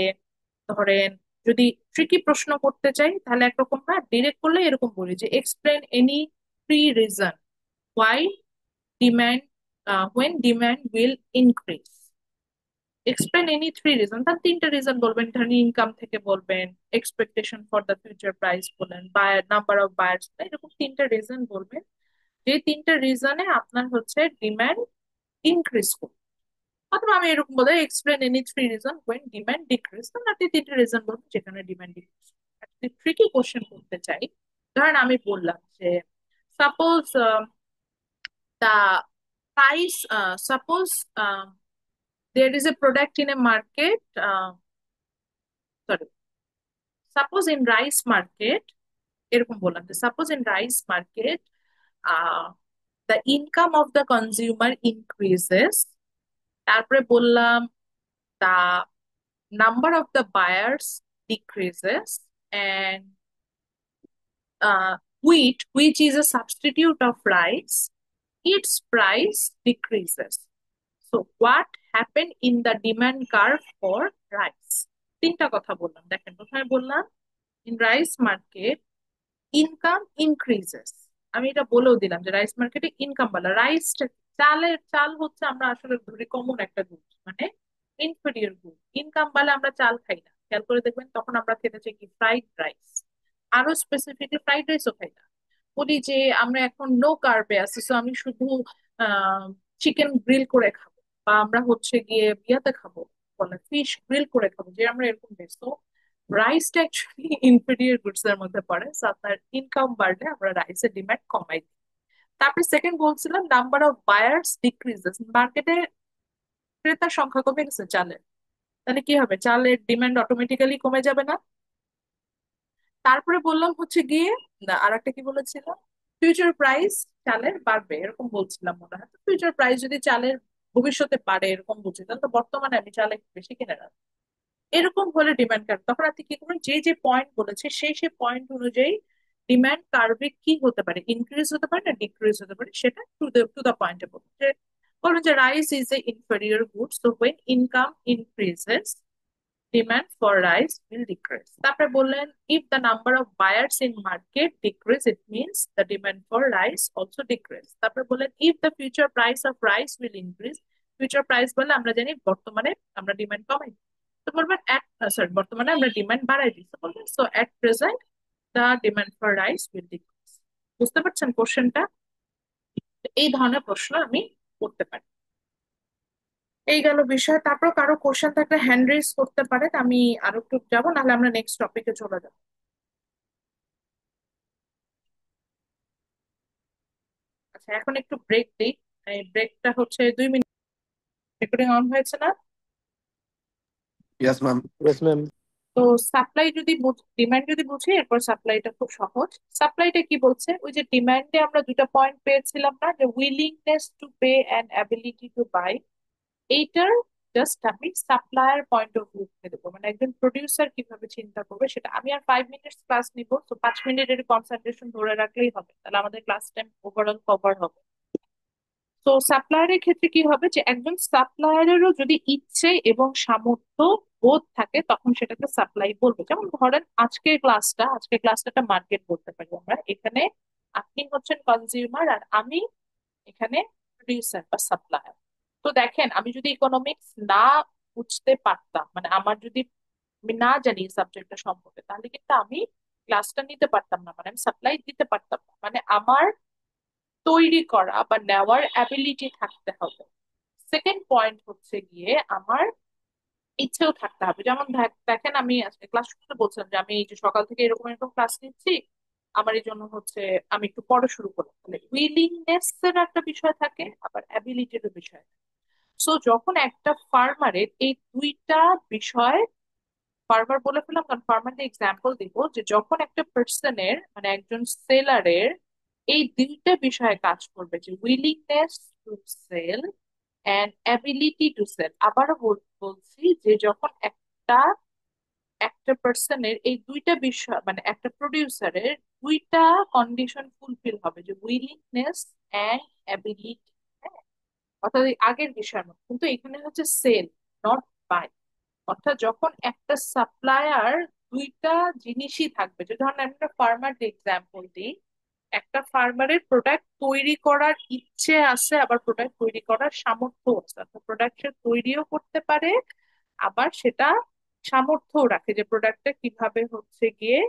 ধরেন যদি ট্রিকি প্রশ্ন করতে চাই তাহলে একরকম না, ডিরেক্ট করলে এরকম বলি যে explain any three reason why demand, when demand will increase. Explain any three reason, তার 3টে রিজন বলবেন। ধরেন ইনকাম থেকে বলবেন, expectation for the future price বলেন, বায়ার, নাম্বার অফ বায়ার্স, এরকম 3টে রিজন বলবেন। যে 3টে রিজনে আপনার হচ্ছে ডিমান্ড ইনক্রিজ করবে। অথবা আমি এরকম বলে explain any three reason when demand decrease, তাহলে আপনি 3টে রিজন বলবেন যেখানে ডিমান্ড ডিক্রিজ। যদি ট্রিকি কোশ্চেন করতে চাই, ধরেন আমি বললাম যে suppose the suppose there is a product in a market, sorry, suppose in rice market, এরকম বললাম যে suppose in rice market the income of the consumer increases, তারপরে বললাম the number of the buyers decreases, and wheat, which is a substitute of rice, its price decreases. So what happened in the demand curve for rice? 3টা কথা বললাম। দেখেন, প্রথমে বললাম in rice market income increases. আমি এটা বলেও দিলাম যে রাইস মার্কেটে ইনকাম বাড়লো। রাইসটা, চাল হচ্ছে আমরা আসলে ধরি কমন একটা গুড, মানে ইনফেরিয়র গুড। ইনকাম বাড়লে আমরা চাল খাই না, খেয়াল করে দেখবেন তখন আমরা খেতে চাই কি, ফ্রাইড রাইস। আরো স্পেসিফিকলি ফ্রাইড রাইসও খাই না, বলি যে আমরা এখন নো কার্বে আছি, সো আমি শুধু চিকেন গ্রিল করে খাবো, বা আমরা হচ্ছে গিয়ে বিয়াতে খাবো, বলে ফিশ গ্রিল করে খাবো, যে আমরা এরকম বেশ। তো রাইসটা অ্যাকচুয়ালি ইনফেরিয়র গুডস এর মধ্যে পড়ে। So আপনার ইনকাম বাড়লে আমরা রাইসের ডিমান্ড কমাই দিই। তারপরে সেকেন্ড বলছিলাম নাম্বার অফ বায়ার্স ডিক্রিজেস, মার্কেটে ক্রেতার সংখ্যা কমে গেছে চালের, তাহলে কি হবে, চালের ডিমান্ড অটোমেটিক্যালি কমে যাবে না? তারপরে বললাম হচ্ছে গিয়ে, না আর একটা কি বলেছিলাম, ফিউচার প্রাইস চালের বাড়বে এরকম বলছিলাম মনে হয়। ফিউচার প্রাইস যদি চালের ভবিষ্যতে বাড়ে এরকম বুঝি, তাহলে তো বর্তমানে আমি চাল একটু বেশি কিনে রাখবো। এরকম হলে ডিমান্ড কার্ভ, তখন আপনি কি করবেন, যে যে পয়েন্ট বলেছে সেই সেই পয়েন্ট অনুযায়ী ডিমান্ড কার্ভে কি হতে পারে, ইনক্রিজ হতে পারে না ডিক্রিজ হতে পারে, সেটা টু দা পয়েন্টে বলুন। যে বলুন যে rice is a inferior good, so when income increases demand for rice will decrease. তারপরে বললেন if the number of buyers in market decrease, it means the demand for rice also decrease. তারপরে বললেন if the future price of rice will increase, future price বলে আমরা জানি বর্তমানে আমরা demand কমাই, তো বলবেন at সরি বর্তমানে আমরা ডিমান্ড বাড়াই দিই, তো বলবেন so at present the demand for rice will decrease. বুঝতে পারছেন কোশ্চেনটা? এই ধরনের প্রশ্ন আমি করতে পারি। এই গেল বিষয়। তারপর কারো কোশ্চেন থাকলে হ্যান্ড রেজ করতে পারেন, আমি আরো একটু যাবো, নাহলে আমরা নেক্সট টপিকে চলে যাবো। আচ্ছা, এখন একটু ব্রেক দিই। এই ব্রেকটা হচ্ছে 2 মিনিট। রেকর্ডিং অন হয়েছে না? Yes, ma'am. Yes ma'am. তো সাপ্লাই যদি ডিমান্ড যদি বুঝি, এরপর সাপ্লাইটা খুব সহজ। সাপ্লাইটা কি বলছে, ওই যে ডিমান্ডে আমরা দুটো পয়েন্ট পেয়েছিলাম না, যে willingness to pay and ability to buy, এইটার জাস্ট আমি সাপ্লায়ার পয়েন্ট অফ ভিউ থেকে দেবো, মানে একজন প্রডিউসার কিভাবে চিন্তা করবে সেটা। আমি আর 5 মিনিট ক্লাস নিব, তো 5 মিনিটের কনসেন্ট্রেশন ধরে রাখলেই হবে, তাহলে আমাদের ক্লাস টাইম ওভারঅল কভার হবে। তো সাপ্লায়ারের ক্ষেত্রে কি হবে, যে একজন সাপ্লায়ারেরও যদি ইচ্ছে এবং সামর্থ্য বোধ থাকে, তখন সেটাকে সাপ্লাই বলবো। যেমন ধরেন আজকের ক্লাসটা একটা মার্কেট বলতে পারি আমরা। এখানে আপনি হচ্ছেন কনজিউমার আর আমি এখানে প্রডিউসার বা সাপ্লায়ার। তো দেখেন, আমি যদি ইকোনমিক্স না বুঝতে পারতাম, মানে আমার যদি আমি না জানি সাবজেক্টটা সম্পর্কে, তাহলে কিন্তু আমি ক্লাসটা নিতে পারতাম না, মানে আমি সাপ্লাই দিতে পারতাম না। মানে আমার তৈরি করা বা নেওয়ার অ্যাবিলিটি থাকতে হবে। সেকেন্ড পয়েন্ট হচ্ছে গিয়ে আমার ইচ্ছেও থাকতে হবে। যেমন দেখেন, আমি আজকে ক্লাস শুরুতে বলছিলাম যে আমি এই যে সকাল থেকে এরকম এরকম ক্লাস নিচ্ছি, আমার এই জন্য হচ্ছে আমি একটু পড়া শুরু করলাম। তাহলে উইলিংনেস এর একটা বিষয় থাকে, আবার অ্যাবিলিটির বিষয়। সো যখন একটা ফার্মারের এই দুইটা বিষয়, ফার্মার বলে ফেললাম কারণ ফার্মারদের এক্সাম্পল দিব, যে যখন একটা পার্সনের মানে একজন সেলারের এই দুইটা বিষয়ে কাজ করবে, যে willingness to sell and ability to sell. আবারও বলছি, যে যখন একটা একটা পার্সনের এই দুইটা বিষয়, মানে একটা প্রডিউসারের দুইটা কন্ডিশন ফুলফিল হবে, যে উইলিংনেস অ্যান্ড অ্যাবিলিটি, অর্থাৎ এই আগের বিষয়ের মতো, কিন্তু এখানে হচ্ছে সেল, নট বাই। অর্থাৎ যখন একটা সাপ্লায়ার দুইটা জিনিসই থাকবে, যে ধরেন আমি একটা ফার্মার এক্সাম্পল দিই, একটা ফার্মারের প্রোডাক্ট তৈরি করার ইচ্ছে আছে, আবার প্রোডাক্ট তৈরি করার সামর্থ্য আছে। অর্থাৎ প্রোডাক্ট সে তৈরিও করতে পারে, আবার সেটা সামর্থ্যও রাখে যে প্রোডাক্টটা কিভাবে হচ্ছে গিয়ে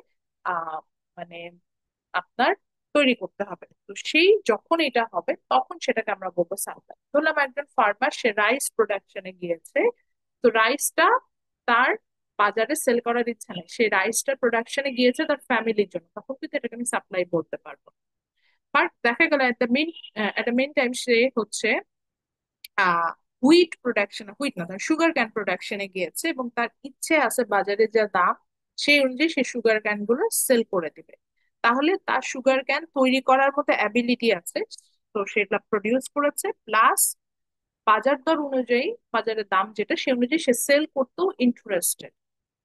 আহ মানে আপনার তৈরি করতে হবে। তো সেই যখন এটা হবে, তখন সেটাকে আমরা বলবো সাপ্লাই। ধরলাম একজন ফার্মার, সে রাইস প্রোডাকশনে গিয়েছে, তো রাইসটা তার বাজারে সেল করার ইচ্ছা নেই, সে রাইসটা প্রোডাকশনে গিয়েছে তার ফ্যামিলির জন্য, তখন কিন্তু এটাকে আমি সাপ্লাই বলতে পারবো। বাট দেখা গেল এট দ্য মেন টাইম সে হচ্ছে আহ হুইট প্রোডাকশন, হুইট না, তার সুগার ক্যান প্রোডাকশনে গিয়েছে, এবং তার ইচ্ছে আছে বাজারে যা দাম সেই অনুযায়ী সে সুগার ক্যান গুলো সেল করে দিবে। তাহলে তার সুগার ক্যান তৈরি করার মতো অ্যাবিলিটি আছে, তো সেটা প্রডিউস করেছে, প্লাস বাজার দর অনুযায়ী, বাজারের দাম যেটা সে অনুযায়ী সে সেল করতেও interested,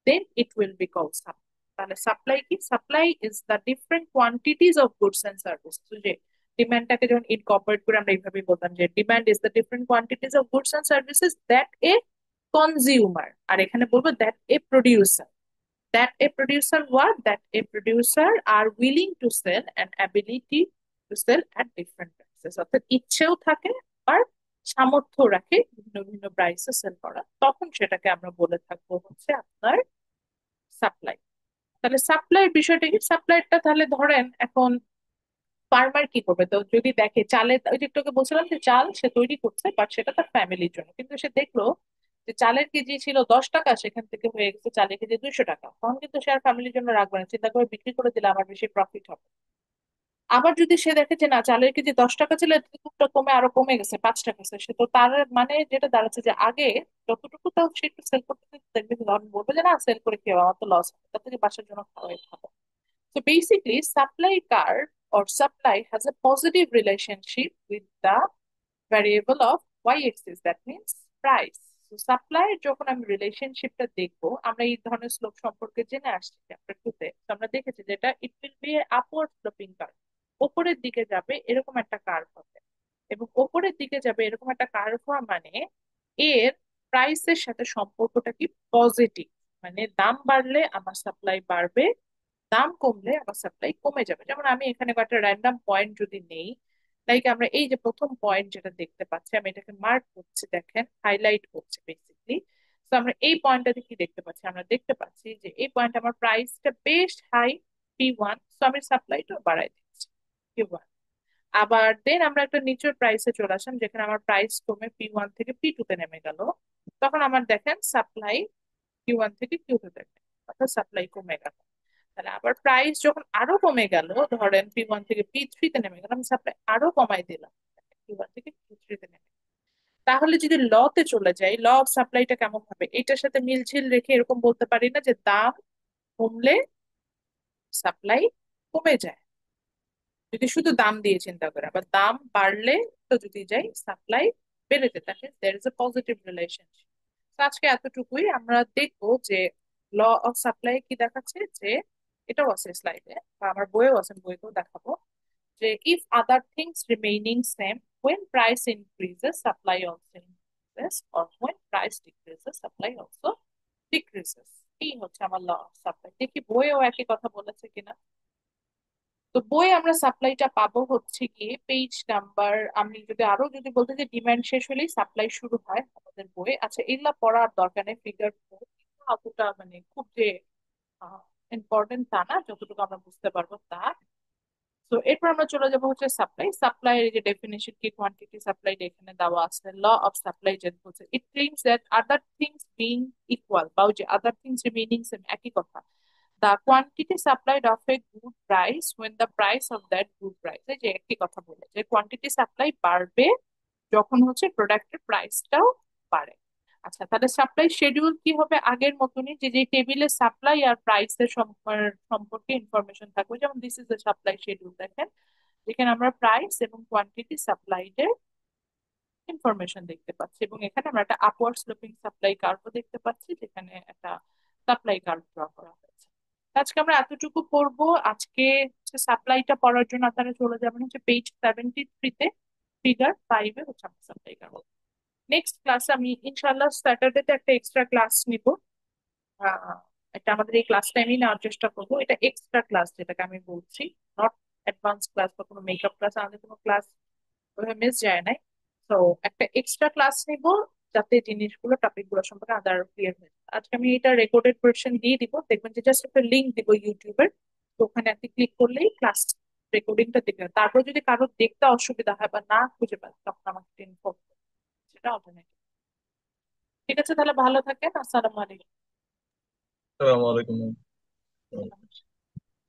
then it will be called supply. তাহলে সাপ্লাই কি? Supply is the different quantities of goods and service. যে ডিমান্ডটাকে যখন ইনকর্পোরেট করে আমরা এইভাবে বলতাম, যে demand is the different quantities of goods and services that a consumer, আর এখানে বলবো that a producer, that a producer are willing to sell and ability to sell at different prices। অর্থাৎ ইচ্ছেও থাকে আর সামর্থ্য রাখে ভিন্ন ভিন্ন প্রাইসে সেল করা, তখন সেটাকে আমরা বলে থাকবো হচ্ছে আপনার সাপ্লাই। তাহলে সাপ্লাইয়ের বিষয়টা কি? সাপ্লাইটা তাহলে ধরেন এখন ফার্মার কি করবে, তো যদি দেখে চালের, ওই যে একটু আগে বলছিলাম যে চাল সে তৈরি করছে বাট সেটা তার ফ্যামিলির জন্য, কিন্তু সে দেখলো যে চালের কেজি ছিল 10 টাকা, সেখান থেকে হয়ে গেছে চালের কেজি 200 টাকা, তখন কিন্তু সে আর ফ্যামিলির জন্য রাখবে না, চিন্তা করে বিক্রি করে দিলে আমার বেশি প্রফিট হবে। আবার যদি সে দেখে যে না, চালের কেজি 10 টাকা ছিল, এটা কিছুটা কমে আরো কমে গেছে 5 টাকা, সে তো তার মানে যেটা দাঁড়াচ্ছে যে আগে যতটুকু তাও সে একটু সেল করতে দেখবে, তখন বলবে যে না সেল করে কি হবে, আমার তো লস হবে, তার থেকে বাসার জন্য খাওয়াই ভালো। So basically, supply curve or supply has a positive relationship with the variable of y-axis, that means price. So supply যখন আমি রিলেশনশিপটা দেখবো, আমরা এই ধরনের স্লোপ সম্পর্কে জেনে আসছি চ্যাপ্টার 2 তে। তো আমরা দেখেছি যেটা ইট will B upward sloping curve, উপরের দিকে যাবে এরকম একটা কার্ভ হবে। এবং উপরের দিকে যাবে এরকম একটা কার্ভ হওয়া মানে এর প্রাইসের সাথে সম্পর্কটা কি পজিটিভ, মানে দাম বাড়লে আমার সাপ্লাই বাড়বে, দাম কমলে আমার সাপ্লাই কমে যাবে। যেমন আমি এখানে কয়েকটা র্যান্ডম পয়েন্ট যদি নেই, লাইক আমরা এই যে প্রথম পয়েন্ট যেটা দেখতে পাচ্ছি, আমি এটাকে মার্ক করছি, দেখেন হাইলাইট করছে বেসিকলি। তো আমরা এই পয়েন্টটাতে কি দেখতে পাচ্ছি, আমরা দেখতে পাচ্ছি যে এই পয়েন্ট আমার প্রাইসটা বেশ হাই, P1, তো আমি সাপ্লাইটা বাড়াই দিচ্ছি Q1। আবার দেন আমরা একটা নিচের প্রাইসে চলে আসলাম যেখানে আমার প্রাইস কমে P1 থেকে P2 তে নেমে গেল, তখন আমার দেখেন সাপ্লাই Q1 থেকে Q2 তে নেমে, অর্থাৎ সাপ্লাই কমে গেল। তাহলে আবার প্রাইস যখন আরো কমে গেল, ধরেন P1 থেকে P3 তে নেমে গেল, আমি সাপ্লাই আরো কমাই দিলাম Q1 থেকে Q3 তে নেমে। তাহলে যদি ল তে চলে যাই, ল অফ সাপ্লাইটা কেমন হবে, এটার সাথে মিলঝিল রেখে এরকম বলতে পারি না যে দাম কমলে সাপ্লাই কমে যায়, যদি শুধু দাম দিয়ে চিন্তা করে। আবার দাম বাড়লে তো যদি যাই সাপ্লাই বেড়ে যেতে থাকে, there is a positive relationship. আজকে এতটুকুই, আমরা দেখবো যে ল অফ সাপ্লাই কি দেখাচ্ছে, যে এটাও আছে স্লাইডে বা আমার বইয়েও আছে, আমি বইতেও দেখাবো, যে if other things remaining same, when price increases supply also increases, or when price decreases supply also decreases। এই হচ্ছে আমার ল অফ সাপ্লাই। দেখি বইয়েও একই কথা বলেছে কিনা। তো বই আমরা সাপ্লাইটা পাবো হচ্ছে গিয়ে পেজ নাম্বার, আমি যদি আরো যদি বলতে যে ডিমান্ড শেষ হলেই সাপ্লাই শুরু হয় আমাদের বইয়ে। আচ্ছা, এগুলা পড়ার দরকার নেই, ফিগার অতটা মানে খুব যে ইম্পর্টেন্ট তা না, যতটুকু আমরা বুঝতে পারবো তা। তো এরপর আমরা চলে যাবো হচ্ছে সাপ্লাই। সাপ্লাই এর যে ডেফিনেশন কি, কোয়ান্টিটি সাপ্লাই এখানে দেওয়া আছে। ল অফ সাপ্লাই যেটা বলছে, it claims that other things being equal, বা ওই যে আদার থিংস রিমেইনিং সেম, একই কথা, the quantity supplied of a good price when the price of that good price, এই যে একই কথা বলে যে কোয়ান্টিটি সাপ্লাই বাড়বে যখন হচ্ছে প্রোডাক্টের প্রাইসটাও বাড়ে। আচ্ছা, তাহলে সাপ্লাই শিডিউল কি হবে, আগের মতনই, যে যে টেবিলে সাপ্লাই আর প্রাইসের সম্পর্কে ইনফরমেশন থাকবে। যেমন this is the supply schedule, দেখেন যেখানে আমরা প্রাইস এবং কোয়ান্টিটি সাপ্লাইড এর ইনফরমেশন দেখতে পাচ্ছি, এবং এখানে আমরা একটা আপওয়ার্ড স্লোপিং সাপ্লাই কার্ভও দেখতে পাচ্ছি, যেখানে একটা সাপ্লাই কার্ভ ড্র করা হয়েছে। আজকে আমরা এতটুকু পড়বো। আজকে সাপ্লাইটা পড়ার জন্য আপনারা চলে যাবেন হচ্ছে পেজ 73 তে, ফিগার 5-এ হচ্ছে আমরা সাপ্লাই কার্ভ। নেক্সট ক্লাসে আমি ইনশাল্লাহ স্যাটারডেতে একটা এক্সট্রা ক্লাস নিব। এটা আমাদের এই ক্লাস টাইমই নেওয়ার চেষ্টা করবো। এটা এক্সট্রা ক্লাস যেটাকে আমি বলছি, নট অ্যাডভান্স ক্লাস বা কোনো মেকআপ ক্লাস, আমাদের কোনো ক্লাস মিস যায় নাই। তো একটা এক্সট্রা ক্লাস নিব যাতে জিনিসগুলো টপিক গুলো সম্পর্কে আদার ক্লিয়ার হয়ে যায়। আজকে আমি এটা রেকর্ডেড ভার্সন দিয়ে দিব, দেখবেন যে জাস্ট একটা লিঙ্ক দিব ইউটিউবের, তো ওখানে আপনি ক্লিক করলেই ক্লাস রেকর্ডিংটা দেখবেন। তারপর যদি কারো দেখতে অসুবিধা হয় বা না খুঁজে পান, তখন আমাকে ইনফর্ম করবেন, সেটা অল্টারনেটিভ। ঠিক আছে, তাহলে ভালো থাকেন। আসসালামু আলাইকুম। আসসালামু আলাইকুম।